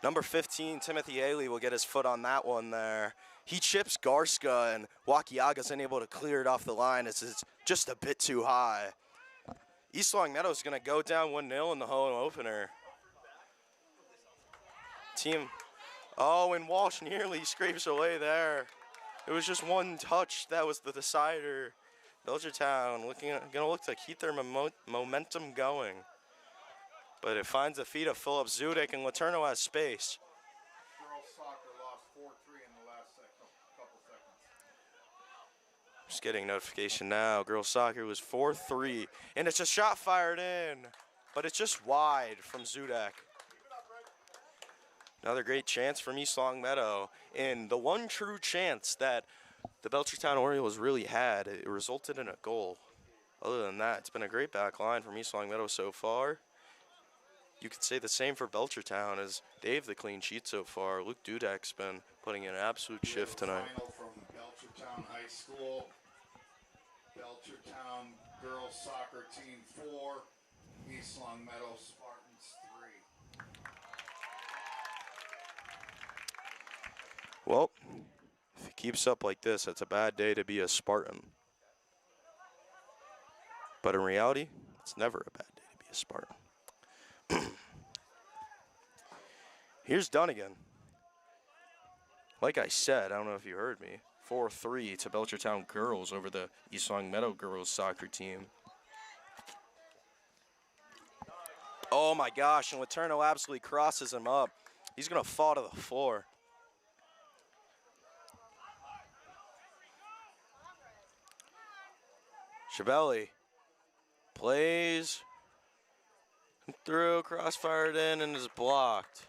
Number 15, Timothy Ailey, will get his foot on that one there. He chips Garska, and Wakiaga's unable to clear it off the line as it's just a bit too high. East Long Meadow's going to go down 1-0 in the home opener. And Walsh nearly scrapes away there. It was just one touch that was the decider. Belchertown going to look to keep their momentum going. But it finds the feet of Philip Zudek, and Letourneau has space. Girls soccer lost 4-3 in the last couple seconds. Just getting notification now. Girls soccer was 4-3, and it's a shot fired in, but it's just wide from Zudek. Another great chance from East Long Meadow, and the one true chance that the Belchertown Orioles really had, it resulted in a goal. Other than that, it's been a great back line from East Long Meadow so far. You could say the same for Belchertown, as they have the clean sheet so far. Luke Dudek's been putting in an absolute shift tonight. Final from Belchertown High School. Belchertown girls soccer team 4, East Long Meadow Spartans 3. Well, if he keeps up like this, it's a bad day to be a Spartan. But in reality, it's never a bad day to be a Spartan. Here's Dunnigan. Like I said, I don't know if you heard me, 4-3 to Belchertown girls over the East Long Meadow girls soccer team. Oh my gosh, and Letourneau absolutely crosses him up. He's going to fall to the floor. Chiavelli plays through, crossfired in, and is blocked.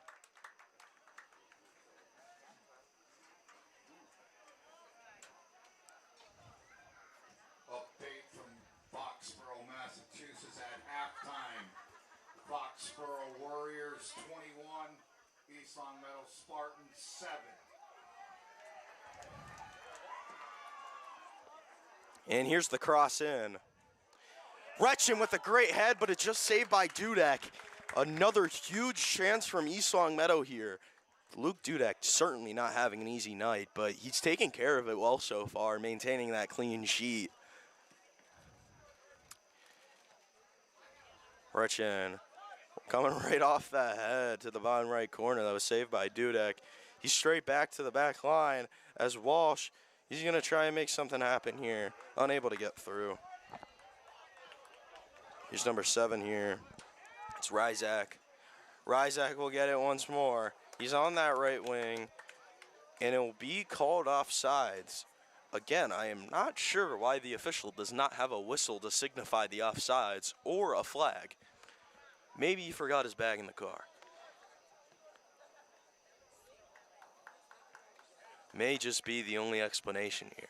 Update from Foxborough, Massachusetts at halftime. Foxborough Warriors 21, East Long Meadow Spartans 7. And here's the cross in. Retchin with a great head, but it's just saved by Dudek. Another huge chance from East Long Meadow here. Luke Dudek certainly not having an easy night, but he's taking care of it well so far, maintaining that clean sheet. Rechin coming right off the head to the bottom right corner. That was saved by Dudek. He's straight back to the back line as Walsh, he's going to try and make something happen here. Unable to get through. Here's number 7 here. It's Ryzak. Ryzak will get it once more. He's on that right wing, and it will be called offsides. Again, I am not sure why the official does not have a whistle to signify the offsides or a flag. Maybe he forgot his bag in the car. May just be the only explanation here,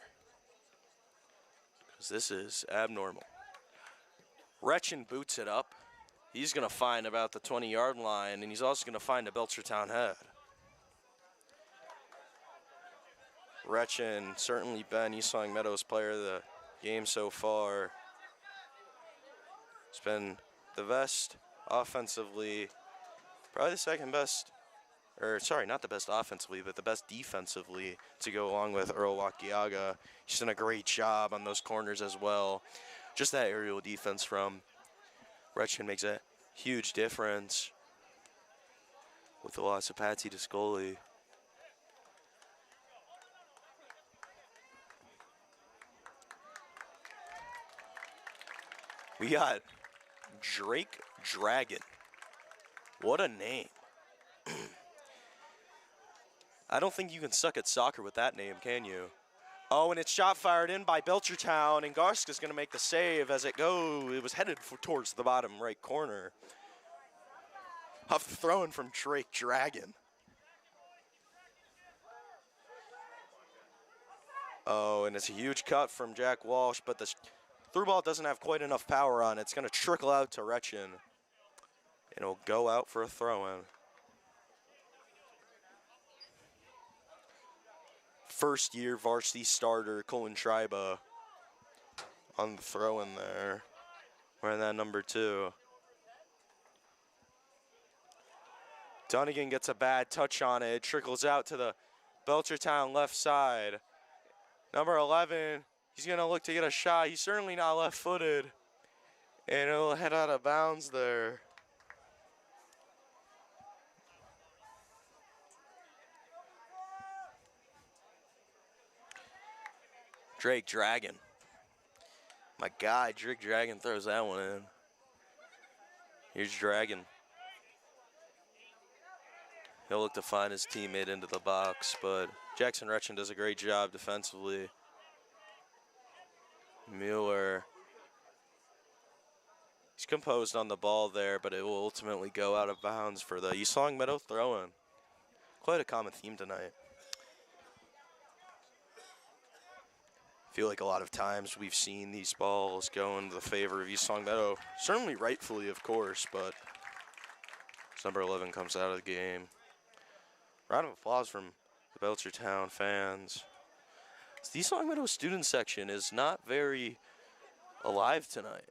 because this is abnormal. Rechin boots it up. He's going to find about the 20-yard line, and he's also going to find a Belchertown head. Rechin certainly been East Long Meadow's player of the game so far. It's been the best offensively, probably the second best, or sorry, not the best offensively, but the best defensively to go along with Earl Wakiaga. He's done a great job on those corners as well. Just that aerial defense from Rechin makes a huge difference with the loss of Patsy Discoli. We got Drake Dragon. What a name. I don't think you can suck at soccer with that name, can you? Oh, and it's shot fired in by Belchertown, and Garska's going to make the save as it goes. It was headed towards the bottom right corner. Huff thrown from Drake Dragon. Oh, and it's a huge cut from Jack Walsh, but the through ball doesn't have quite enough power on it. It's going to trickle out to Rechin, and it'll go out for a throw-in. First-year varsity starter Colin Schreiber on the throw-in there, wearing that number 2. Dunnigan gets a bad touch on it. It trickles out to the Belchertown left side. Number 11, he's going to look to get a shot. He's certainly not left-footed, and it'll head out of bounds there. Drake Dragon. My guy, Drake Dragon, throws that one in. Here's Dragon. He'll look to find his teammate into the box, but Jackson Rechin does a great job defensively. Mueller. He's composed on the ball there, but it will ultimately go out of bounds for the East Long Meadow throw-in. Quite a common theme tonight. I feel like a lot of times we've seen these balls go into the favor of East Long Meadow. Certainly rightfully, of course, but number 11 comes out of the game. Round of applause from the Belchertown fans. The East Long Meadow student section is not very alive tonight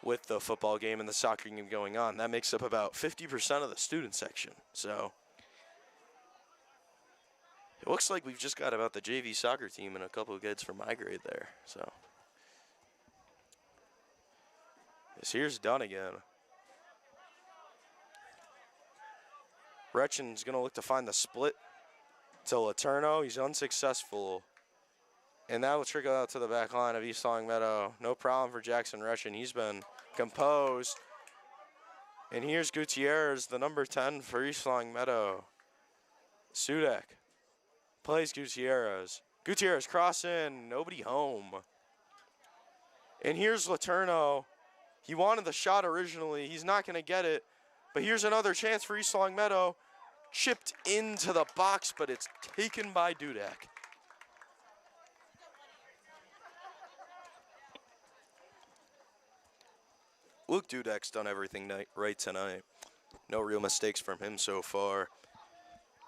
with the football game and the soccer game going on. That makes up about 50% of the student section. So it looks like we've just got about the JV soccer team and a couple of kids from my grade there. So here's Dunn again. Rechin's going to look to find the split to Laterno. He's unsuccessful. And that will trickle out to the back line of East Long Meadow. No problem for Jackson Rechin. He's been composed. And here's Gutierrez, the number 10 for East Long Meadow. Sudek plays Gutierrez. Gutierrez cross in, nobody home. And here's Laterno. He wanted the shot originally. He's not going to get it. But here's another chance for East Long Meadow. Chipped into the box, but it's taken by Dudek. Luke Dudek's done everything right tonight. No real mistakes from him so far.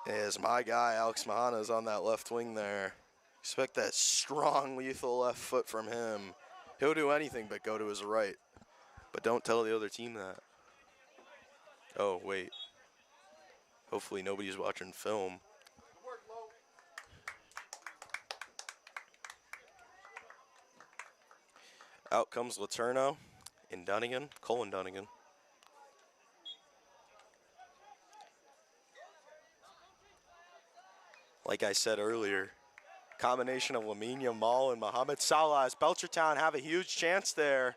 As my guy, Alex Mahana, is on that left wing there. Expect that strong, lethal left foot from him. He'll do anything but go to his right. But don't tell the other team that. Oh, wait. Hopefully nobody's watching film. Out comes Laterno and Dunnigan, Colin Dunnigan. Like I said earlier, combination of Lamine Mal and Mohamed Salah as Belchertown have a huge chance there.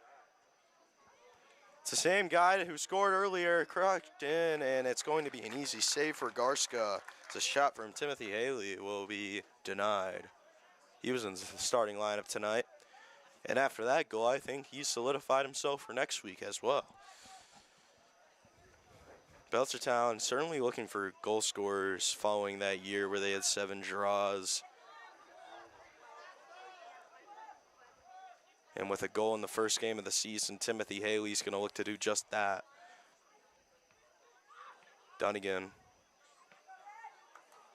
It's the same guy who scored earlier, cracked in, and it's going to be an easy save for Garska. It's a shot from Timothy Haley, will be denied. He was in the starting lineup tonight. And after that goal, I think he solidified himself for next week as well. Belchertown certainly looking for goal scorers following that year where they had 7 draws. And with a goal in the first game of the season, Timothy Haley's going to look to do just that. Dunnigan.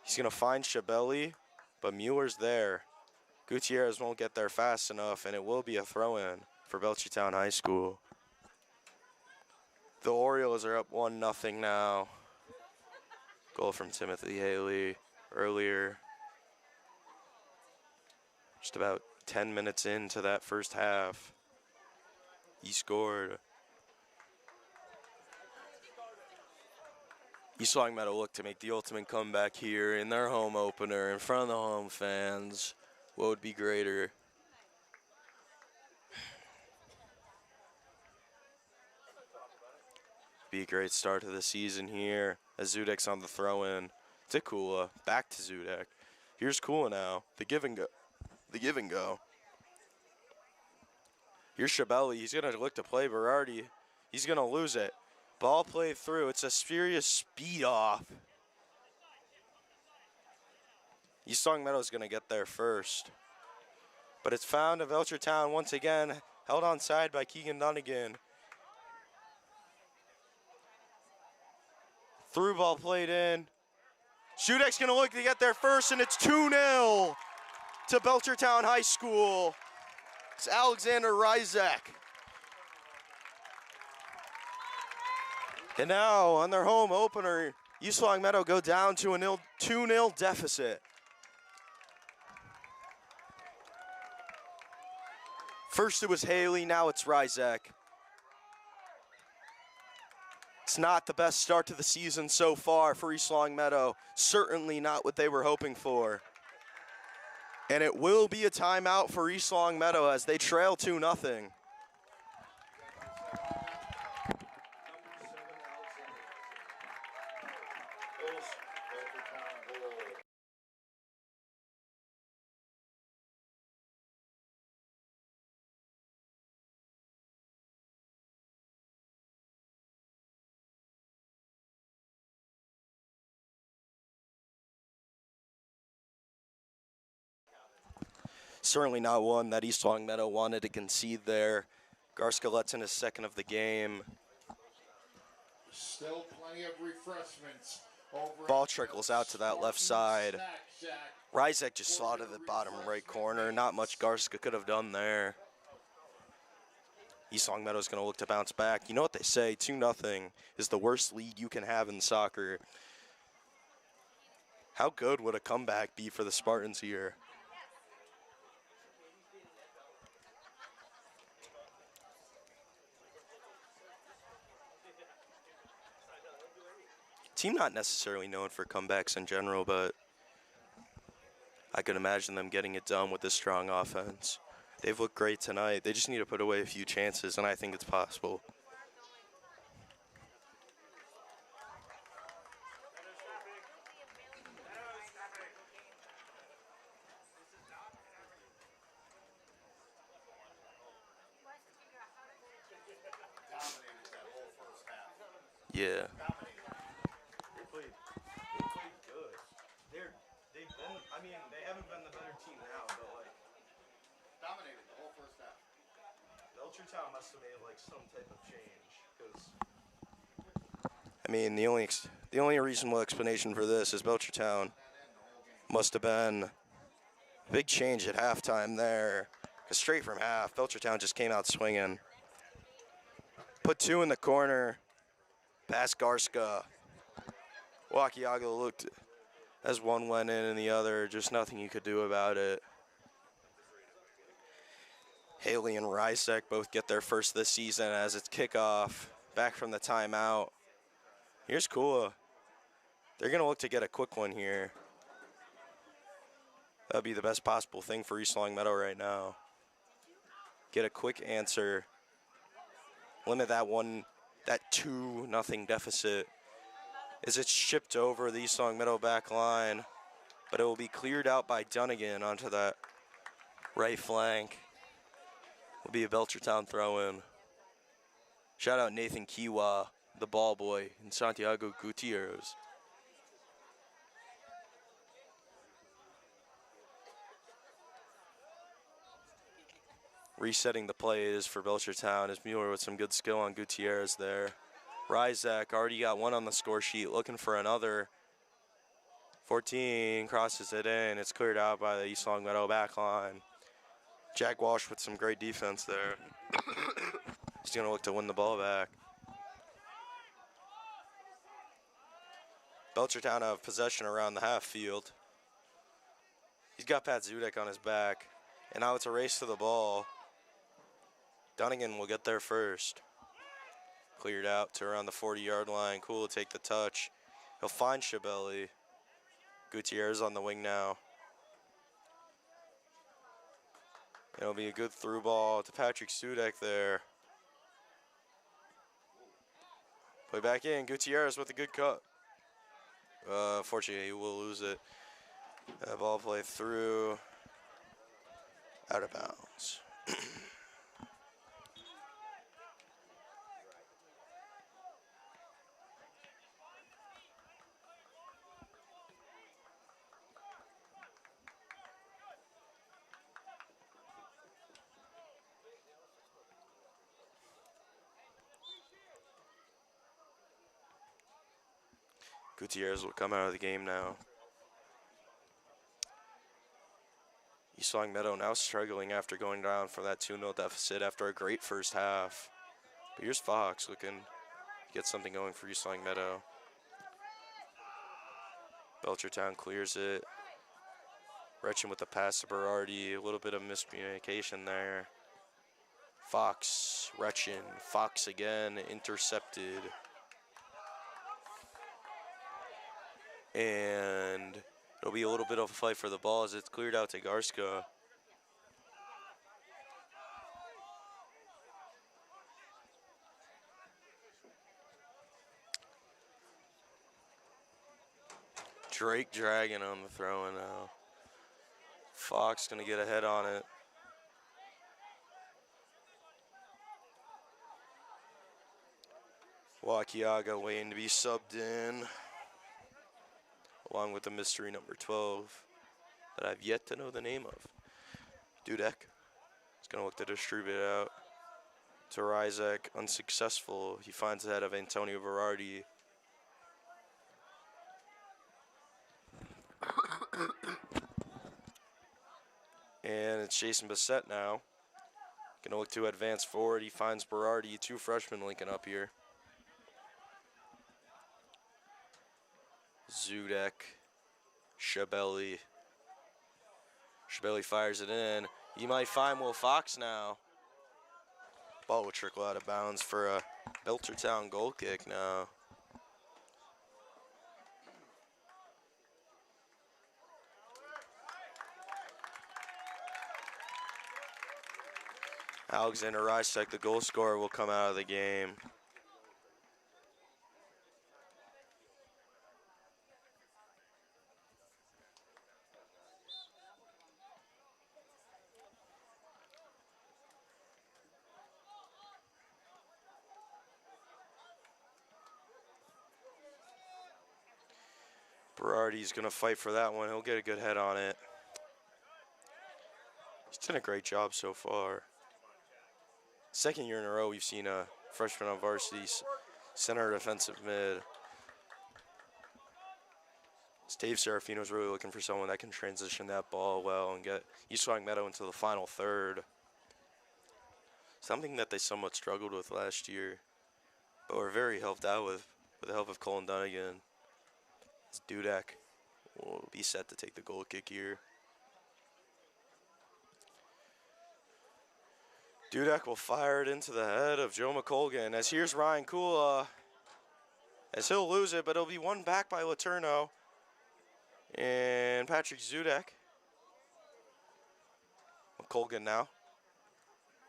He's going to find Shabelli, but Mueller's there. Gutierrez won't get there fast enough, and it will be a throw-in for Belchertown High School. The Orioles are up 1-0 now. Goal from Timothy Haley earlier. Just about 10 minutes into that first half. He scored. East Longmeadow looked to make the ultimate comeback here in their home opener in front of the home fans. What would be greater? Be a great start to the season here as Zudek's on the throw-in. Tikula back to Zudek. Here's Kula now. The give and go. The give and go. Here's Shabelli. He's going to look to play Berardi. He's going to lose it. Ball played through. It's a serious speed off. East Longmeadow's going to get there first. But it's found in Belchertown once again. Held onside by Keegan Dunnigan. Through ball played in. Zudek's going to look to get there first, and it's 2-0 to Belchertown High School. It's Alexander Rizek. And now on their home opener, East Longmeadow go down to a 2-0 deficit. First it was Haley, now it's Rizek. It's not the best start to the season so far for East Longmeadow. Certainly not what they were hoping for. And it will be a timeout for East Longmeadow as they trail 2-0. Certainly not one that East Longmeadow wanted to concede there. Garska lets in his second of the game. Still plenty of refreshments. Ball trickles out to that left side. Rizek just saw to the bottom right corner. Not much Garska could have done there. East Longmeadow's going to look to bounce back. You know what they say, 2-0 is the worst lead you can have in soccer. How good would a comeback be for the Spartans here? Team not necessarily known for comebacks in general, but I could imagine them getting it done with this strong offense. They've looked great tonight. They just need to put away a few chances, and I think it's possible. Yeah. They played good. They haven't been the better team now, but like Dominated the whole first half. Belchertown must have made like some type of change, because the only reasonable explanation for this is Belchertown must have been a big change at halftime there, because straight from half, Belchertown just came out swinging. Put 2 in the corner. Past Garska. Wakiaga looked as one went in and the other, just nothing you could do about it. Haley and Rysek both get their first this season as it's kickoff. Back from the timeout. Here's Kula. They're going to look to get a quick one here. That'd be the best possible thing for East Longmeadow right now. Get a quick answer. Limit that 2-0 deficit. As it's shipped over the East Longmeadow back line, but it will be cleared out by Dunnigan onto that right flank. Will be a Belchertown throw-in. Shout out Nathan Kiwa, the ball boy, and Santiago Gutierrez. Resetting the plays for Belchertown is Mueller with some good skill on Gutierrez there. Ryzak already got one on the score sheet, looking for another. 14 crosses it in. It's cleared out by the East Longmeadow back line. Jack Walsh with some great defense there. He's going to look to win the ball back. Belchertown have possession around the half field. He's got Pat Zudek on his back. And now it's a race to the ball. Dunnigan will get there first. Cleared out to around the 40-yard line. Cool to take the touch. He'll find Shabeli. Gutierrez on the wing now. It'll be a good through ball to Patrick Sudek there. Play back in. Gutierrez with a good cut. Unfortunately, he will lose it. Ball play through. Out of bounds. Gutierrez will come out of the game now. East Longmeadow now struggling after going down for that 2-0 deficit after a great first half. But here's Fox looking to get something going for East Longmeadow. Belchertown clears it. Retchen with the pass to Berardi. A little bit of miscommunication there. Fox, Retchen, Fox again, intercepted. And it'll be a little bit of a fight for the ball as it's cleared out to Garska. Drake Dragon on the throw-in now. Fox gonna get a head on it. Wakiaga waiting to be subbed in, along with the mystery number 12 that I've yet to know the name of. Dudek is going to look to distribute it out to Ryzek. Unsuccessful. He finds the head of Antonio Verardi. And it's Jason Bissett now. Going to look to advance forward. He finds Berardi. Two freshmen linking up here. Zudek, Shabeli. Shabeli fires it in. He might find Will Fox now. Ball will trickle out of bounds for a Belchertown goal kick now. Alexander Rysek, the goal scorer, will come out of the game. Berardi's going to fight for that one. He'll get a good head on it. He's done a great job so far. Second year in a row we've seen a freshman on varsity center defensive mid. Dave Serafino's really looking for someone that can transition that ball well and get East Longmeadow into the final third. Something that they somewhat struggled with last year, but were very helped out with with the help of Colin Dunnigan. It's Dudek will be set to take the goal kick here. Dudek will fire it into the head of Joe McColgan, as here's Ryan Kula, as he'll lose it, but it'll be won back by Letourneau and Patrick Zudek. McColgan now.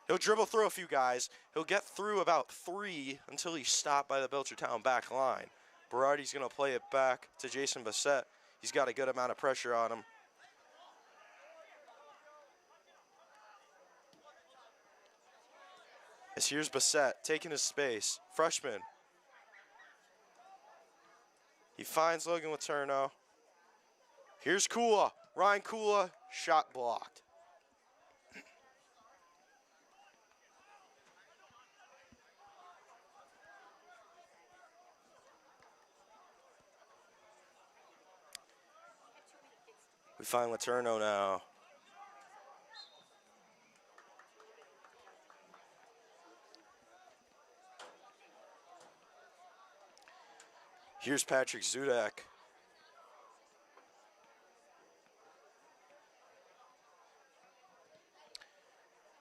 He'll dribble through a few guys. He'll get through about 3 until he's stopped by the Belchertown back line. Berardi's going to play it back to Jason Bassett. He's got a good amount of pressure on him. As here's Bassett taking his space. Freshman. He finds Logan Letourneau. Here's Kula. Ryan Kula, shot blocked. We find Letourneau now. Here's Patrick Zudek.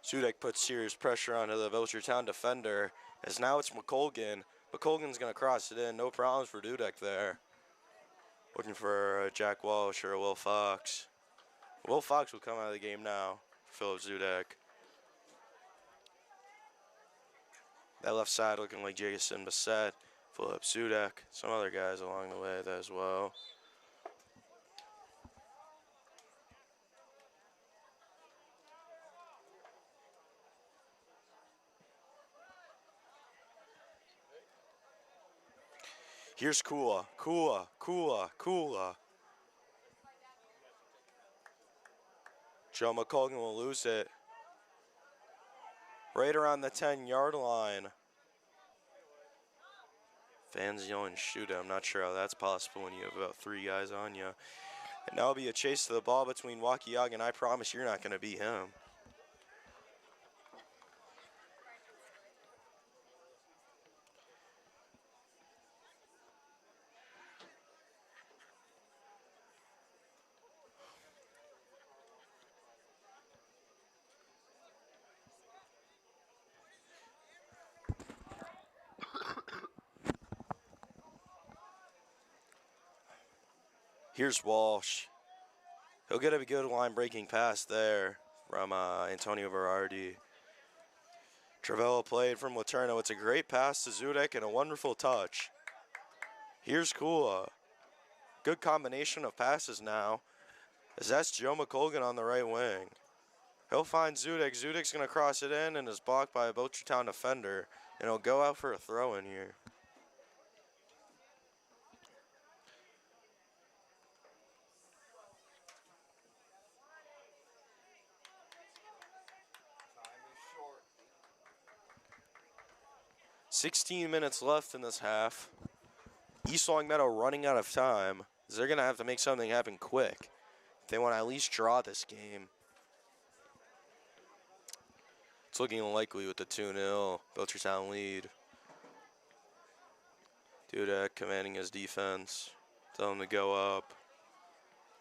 Zudek puts serious pressure onto the Belchertown defender, as now it's McColgan. McColgan's going to cross it in. No problems for Dudek there. Looking for Jack Walsh or Will Fox. Will Fox will come out of the game now for Philip Zudek. That left side looking like Jason Bassett, Philip Zudek, some other guys along the way as well. Here's Kula. Joe McColgan will lose it. Right around the 10-yard line. Fans yelling shoot it. I'm not sure how that's possible when you have about 3 guys on you. And now it'll be a chase to the ball between Wakiaga, and I promise you're not going to beat him. Here's Walsh. He'll get a good line-breaking pass there from Antonio Berardi. Travella played from Letourneau. It's a great pass to Zudek and a wonderful touch. Here's Kula. Good combination of passes now, as that's Joe McColgan on the right wing. He'll find Zudek. Zudek's going to cross it in and is blocked by a Belchertown defender, and he'll go out for a throw-in here. Short. 16 minutes left in this half. East Longmeadow running out of time. They're going to have to make something happen quick if they want to at least draw this game. It's looking likely with the 2-0 Belchertown lead. Dudek commanding his defense. Tell him to go up.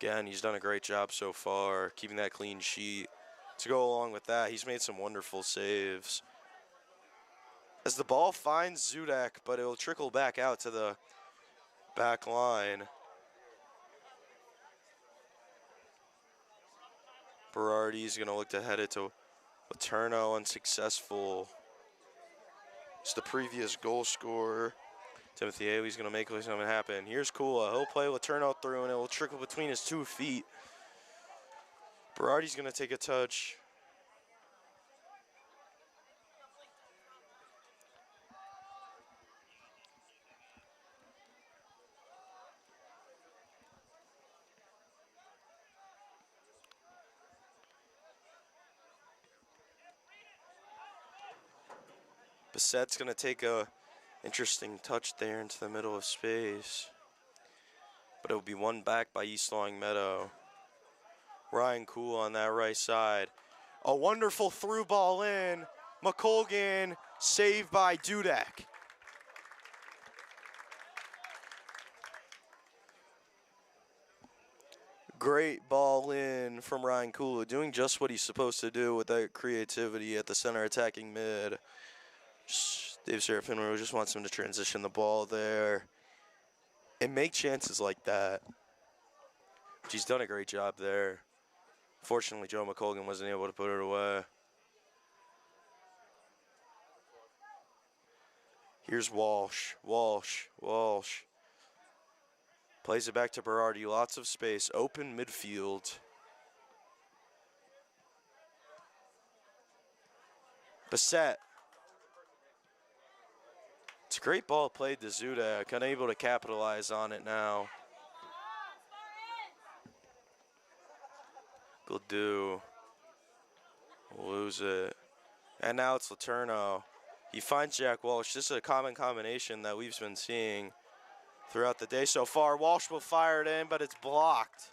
Again, he's done a great job so far, keeping that clean sheet. To go along with that, he's made some wonderful saves. As the ball finds Zudek, but it will trickle back out to the back line. Berardi's going to look to head it to Letourneau, unsuccessful. It's the previous goal scorer. Timothy Ailey's going to make something happen. Here's Kula. He'll play Letourneau through, and it will trickle between his 2 feet. Berardi's going to take a touch. Bassett's going to take a interesting touch there into the middle of space. But it will be won back by East Longmeadow. Ryan Cool on that right side. A wonderful through ball in. McColgan saved by Dudek. Great ball in from Ryan Kula, doing just what he's supposed to do with that creativity at the center attacking mid. Dave Serafino just wants him to transition the ball there and make chances like that. He's done a great job there. Fortunately, Joe McColgan wasn't able to put it away. Here's Walsh. Plays it back to Berardi. Lots of space. Open midfield. Bassett. It's a great ball played to Zudak. Unable to capitalize on it now. Gladue. Lose it. And now it's Laterno. He finds Jack Walsh. This is a common combination that we've been seeing throughout the day so far. Walsh will fire it in, but it's blocked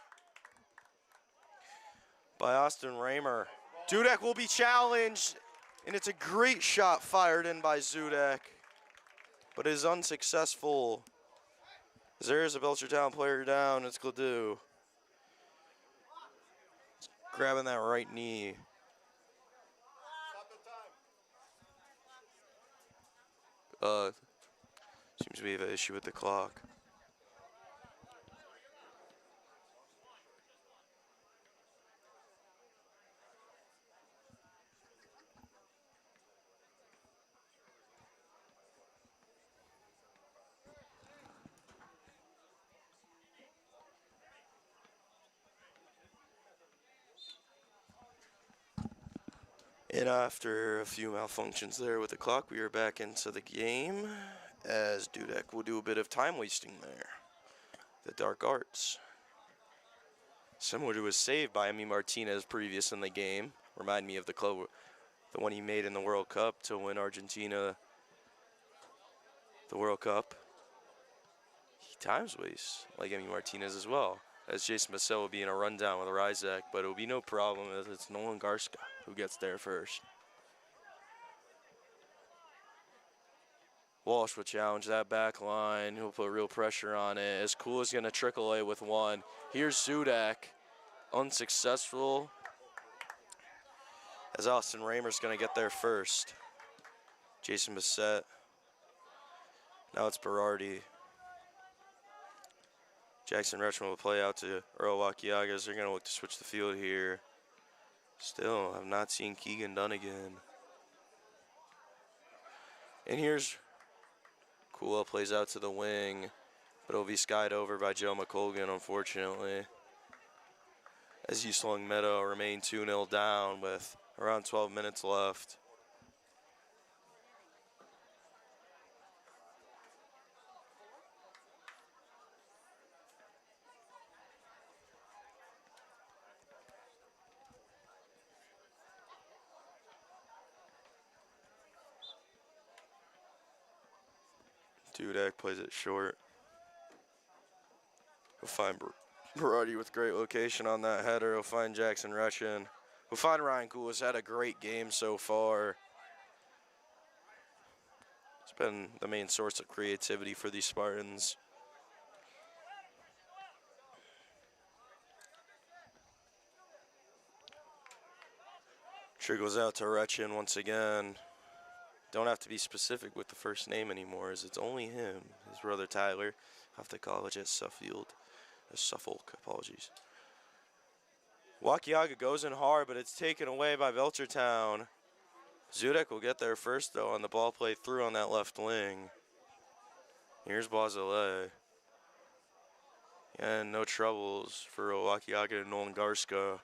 by Austin Raymer. Dudek will be challenged, and it's a great shot fired in by Zudek, but it is unsuccessful. As there is a Belchertown player down. It's Gladue. Grabbing that right knee. Seems we have an issue with the clock. And after a few malfunctions there with the clock, we are back into the game as Dudek will do a bit of time wasting there. The dark arts. Similar to his save by Emi Martinez previous in the game. Remind me of the one he made in the World Cup to win Argentina the World Cup. He times wastes like Emi Martinez as well. As Jason Bassett will be in a rundown with Ryzak, but it will be no problem as it's Nolan Garska who gets there first. Walsh will challenge that back line. He'll put real pressure on it. As Cool is going to trickle away with one. Here's Zudak. Unsuccessful. As Austin Raymer's going to get there first. Jason Bassett. Now it's Berardi. Jackson Retchman will play out to Earl Wakiagas. They're going to look to switch the field here. Still, I've not seen Keegan Dunnigan. And here's Kula, plays out to the wing, but it'll be skied over by Joe McColgan, unfortunately. As East Long Meadow remain 2-0 down with around 12 minutes left. Dudek plays it short. He'll find Berardi with great location on that header. He'll find Jackson Retchin. He'll find Ryan Koulis. Had a great game so far. It's been the main source of creativity for these Spartans. Triggles out to Retchin once again. Don't have to be specific with the first name anymore, as it's only him, his brother Tyler, off to college at Suffolk, apologies. Wakiaga goes in hard, but it's taken away by Belchertown. Zudek will get there first, though, on the ball play through on that left wing. Here's Bazile. And no troubles for Wakiaga and Nolan Garska.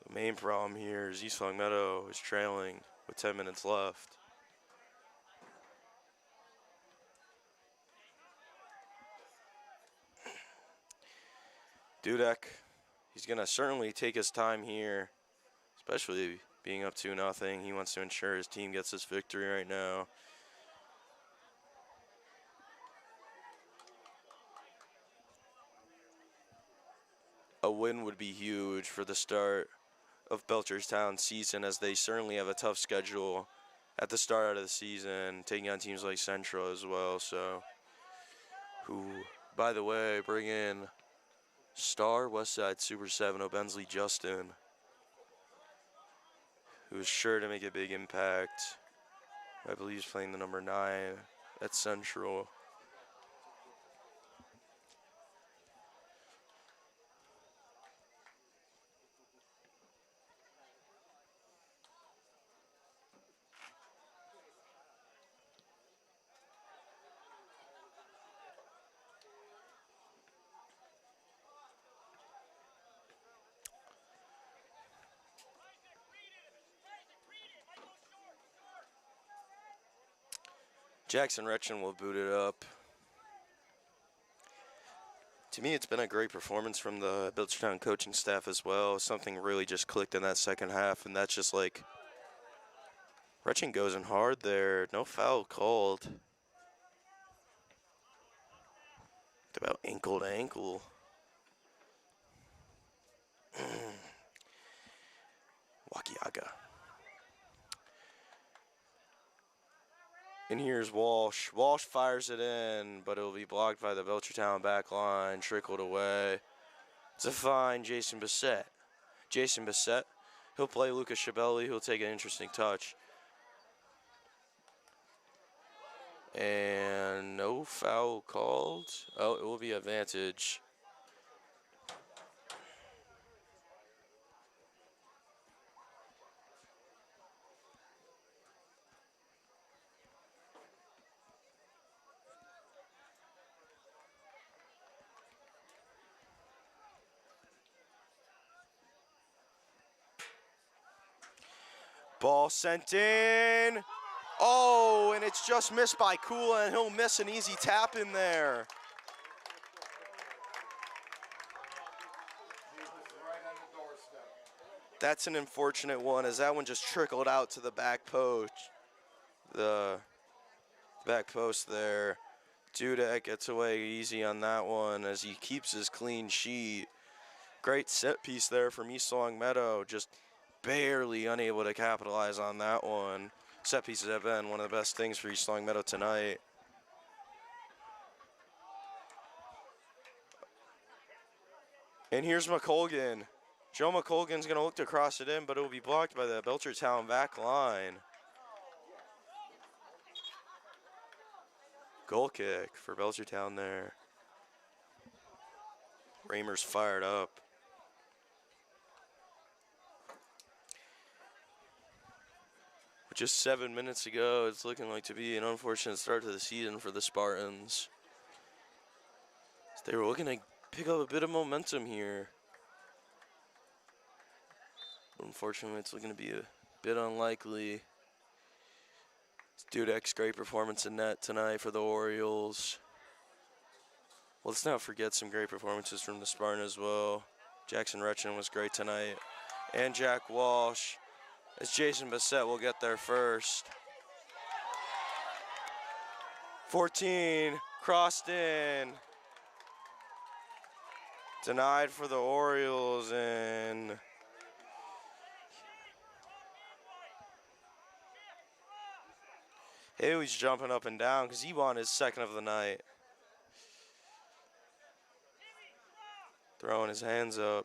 The main problem here is East Long Meadow is trailing with 10 minutes left. Dudek, he's going to certainly take his time here, especially being up 2-0. He wants to ensure his team gets this victory right now. A win would be huge for the start of Belchertown's season, as they certainly have a tough schedule at the start of the season, taking on teams like Central as well. So, who, by the way, bring in star Westside Super 7 Bensley Justin, who's sure to make a big impact. I believe he's playing the number 9 at Central. Jackson Retchen will boot it up. To me, it's been a great performance from the Belchertown coaching staff as well. Something really just clicked in that second half, and that's just like Retchen goes in hard there. No foul called. About ankle to ankle. Wakiaga. And here's Walsh. Walsh fires it in, but it'll be blocked by the Belchertown back line, trickled away. To find Jason Bissett. Jason Bissett, he'll play Lucas Schiavelli, who'll take an interesting touch. And no foul called. Oh, it will be advantage. Ball sent in. Oh, and it's just missed by Kula, and he'll miss an easy tap in there. That's an unfortunate one, as that one just trickled out to the back post. The back post there. Dudek gets away easy on that one as he keeps his clean sheet. Great set piece there from East Long Meadow, just barely unable to capitalize on that one. Set pieces have been one of the best things for East Long Meadow tonight. And here's McColgan. Joe McColgan's going to look to cross it in, but it will be blocked by the Belchertown back line. Goal kick for Belchertown there. Raymer's fired up. With just 7 minutes to go, it's looking like to be an unfortunate start to the season for the Spartans. They were looking to pick up a bit of momentum here. But unfortunately, it's looking to be a bit unlikely. Dudek's great performance in net tonight for the Orioles. Let's not forget some great performances from the Spartans as well. Jackson Retchen was great tonight. And Jack Walsh, as Jason Bissett will get there first. 14, crossed in. Denied for the Orioles, and Haley's jumping up and down because he won his second of the night. Throwing his hands up.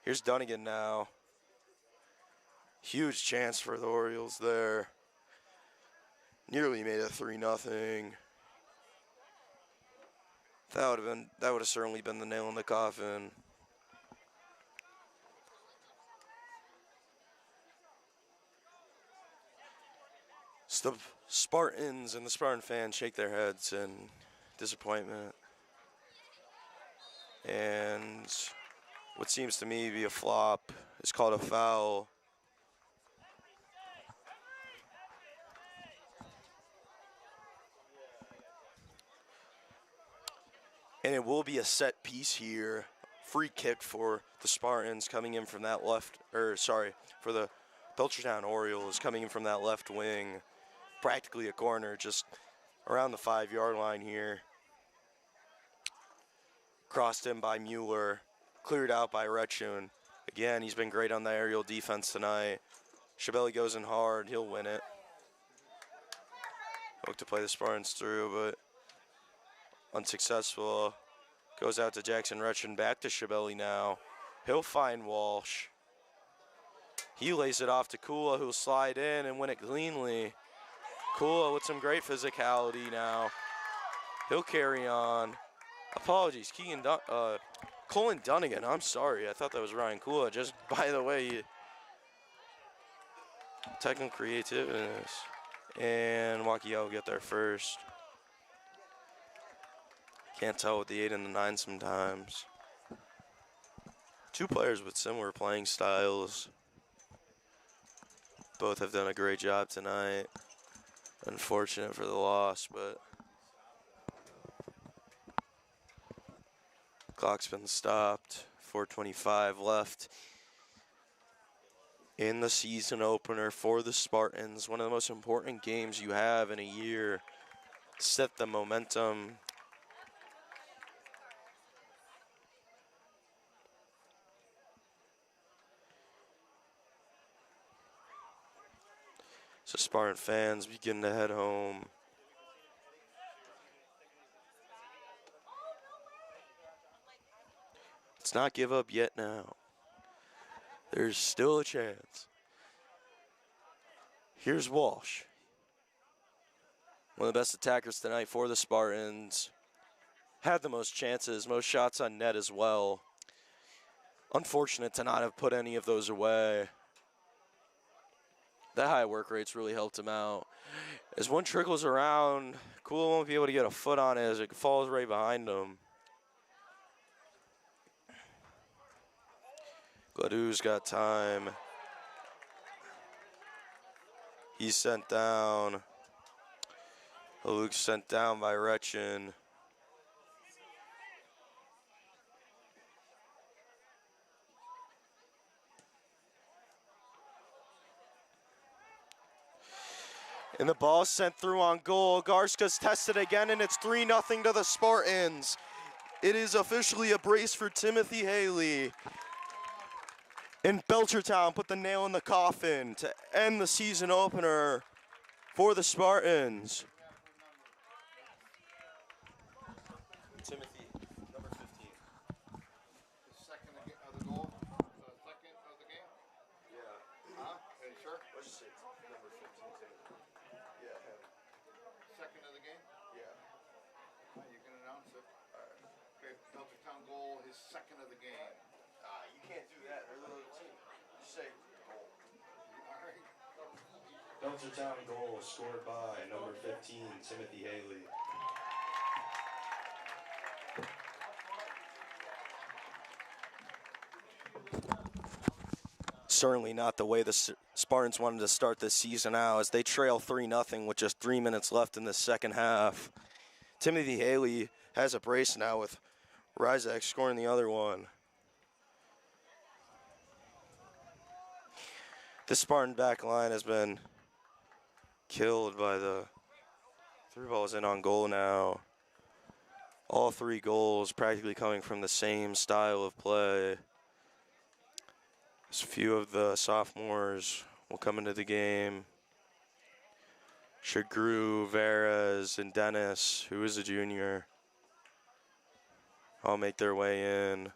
Here's Dunnigan now. Huge chance for the Orioles there. Nearly made it 3-0. That would have certainly been the nail in the coffin. So the Spartans and the Spartan fans shake their heads in disappointment. And what seems to me to be a flop is called a foul. And it will be a set piece here. Free kick for the Spartans coming in from that left, for the Belchertown Orioles coming in from that left wing. Practically a corner, just around the 5-yard line here. Crossed in by Mueller, cleared out by Retchun. Again, he's been great on the aerial defense tonight. Schiavelli goes in hard, he'll win it. Look to play the Spartans through, but unsuccessful. Goes out to Jackson Retchen, back to Schiavelli now. He'll find Walsh. He lays it off to Kula, who'll slide in and win it cleanly. Kula with some great physicality now. He'll carry on. Apologies, Colin Dunnigan, I'm sorry. I thought that was Ryan Kula. Just by the way, technical creativeness. And Waukee will get there first. Can't tell with the 8 and the 9 sometimes. Two players with similar playing styles. Both have done a great job tonight. Unfortunate for the loss, but clock's been stopped. 4:25 left in the season opener for the Spartans. One of the most important games you have in a year. Set the momentum. So Spartan fans begin to head home. Let's not give up yet now. There's still a chance. Here's Walsh. One of the best attackers tonight for the Spartans. Had the most chances, most shots on net as well. Unfortunate to not have put any of those away. The high work rates really helped him out. As one trickles around, Kula won't be able to get a foot on it as it falls right behind him. Gladou's got time. He's sent down. Luke's sent down by Retchen. And the ball sent through on goal. Garska's tested again, and it's 3-0 to the Spartans. It is officially a brace for Timothy Haley. And Belchertown put the nail in the coffin to end the season opener for the Spartans. Timothy, number 15. The second of the goal? The second of the game? Yeah. Huh? Are you sure? Let's just say number 15, Timothy. Yeah, him. Second of the game? Yeah. You can announce it. Okay, Belchertown goal, his second of the game. You can't do that. They're the other team. Just say goal. All right. Belchertown goal scored by number 15, Timothy Haley. Certainly not the way the Spartans wanted to start this season out, as they trail 3-0 with just 3 minutes left in the second half. Timothy Haley has a brace now with Rizak scoring the other one. This Spartan back line has been killed by the 3 balls in on goal now. All 3 goals practically coming from the same style of play. As a few of the sophomores will come into the game. Shagru, Veras, and Dennis, who is a junior, all make their way in.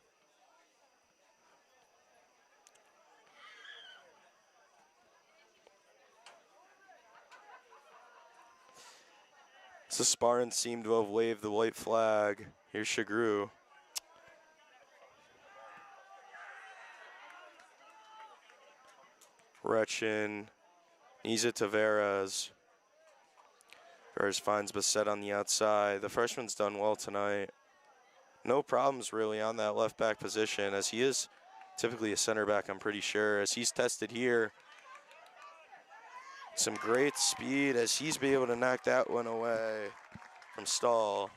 The Spartans seem to have waved the white flag. Here's Shagru. Retchen needs it to Veras. Veras finds Bassett on the outside. The freshman's done well tonight. No problems really on that left back position, as he is typically a center back, I'm pretty sure, as he's tested here. Some great speed as he's be able to knock that one away from Stahl.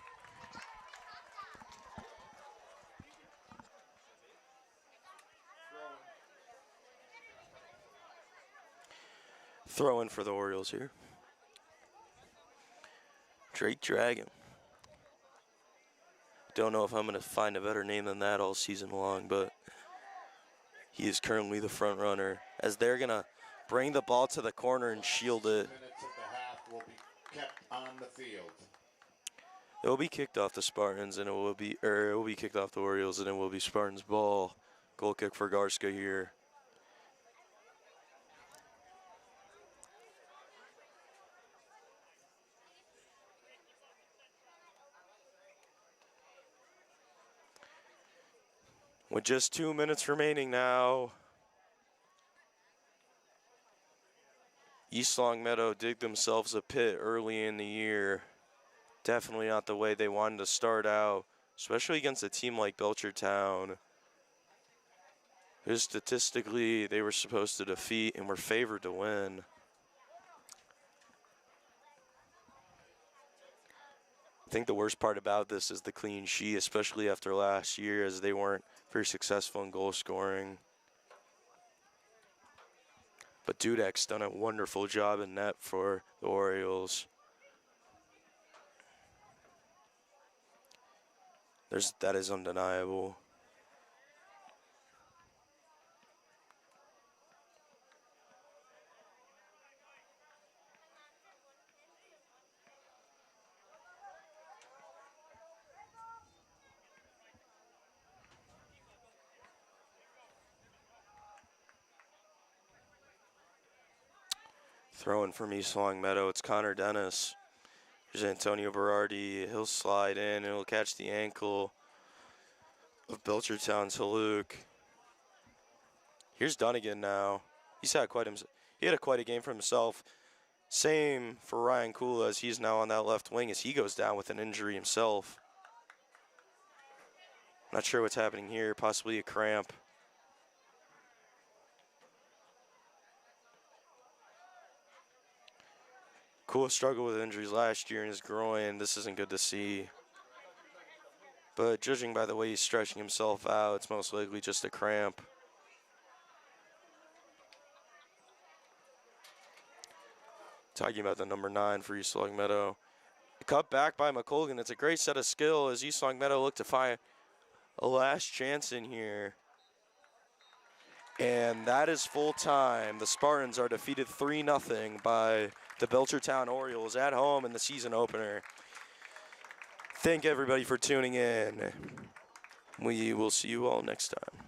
Throw in for the Orioles here. Drake Dragon. Don't know if I'm going to find a better name than that all season long, but he is currently the front runner, as they're going to bring the ball to the corner and shield it. Minutes at the half will be kept on the field. It will be kicked off the Spartans, and it will be kicked off the Orioles, and it will be Spartans ball. Goal kick for Garska here. With just 2 minutes remaining now, East Longmeadow dig themselves a pit early in the year. Definitely not the way they wanted to start out, especially against a team like Belchertown, who statistically they were supposed to defeat and were favored to win. I think the worst part about this is the clean sheet, especially after last year, as they weren't very successful in goal scoring. But Dudek's done a wonderful job in net for the Orioles. That is undeniable. Throwing from East Longmeadow, it's Connor Dennis. There's Antonio Berardi. He'll slide in and he'll catch the ankle of Belchertown's Haluk. Here's Dunnigan now. He had quite a game for himself. Same for Ryan Kula, as he's now on that left wing as he goes down with an injury himself. Not sure what's happening here, possibly a cramp. Kula struggled with injuries last year in his groin. This isn't good to see. But judging by the way he's stretching himself out, it's most likely just a cramp. Talking about the number 9 for East Longmeadow. Cut back by McColgan. It's a great set of skill as East Longmeadow look to find a last chance in here. And that is full time. The Spartans are defeated 3-0 by the Belchertown Orioles at home in the season opener. Thank everybody for tuning in. We will see you all next time.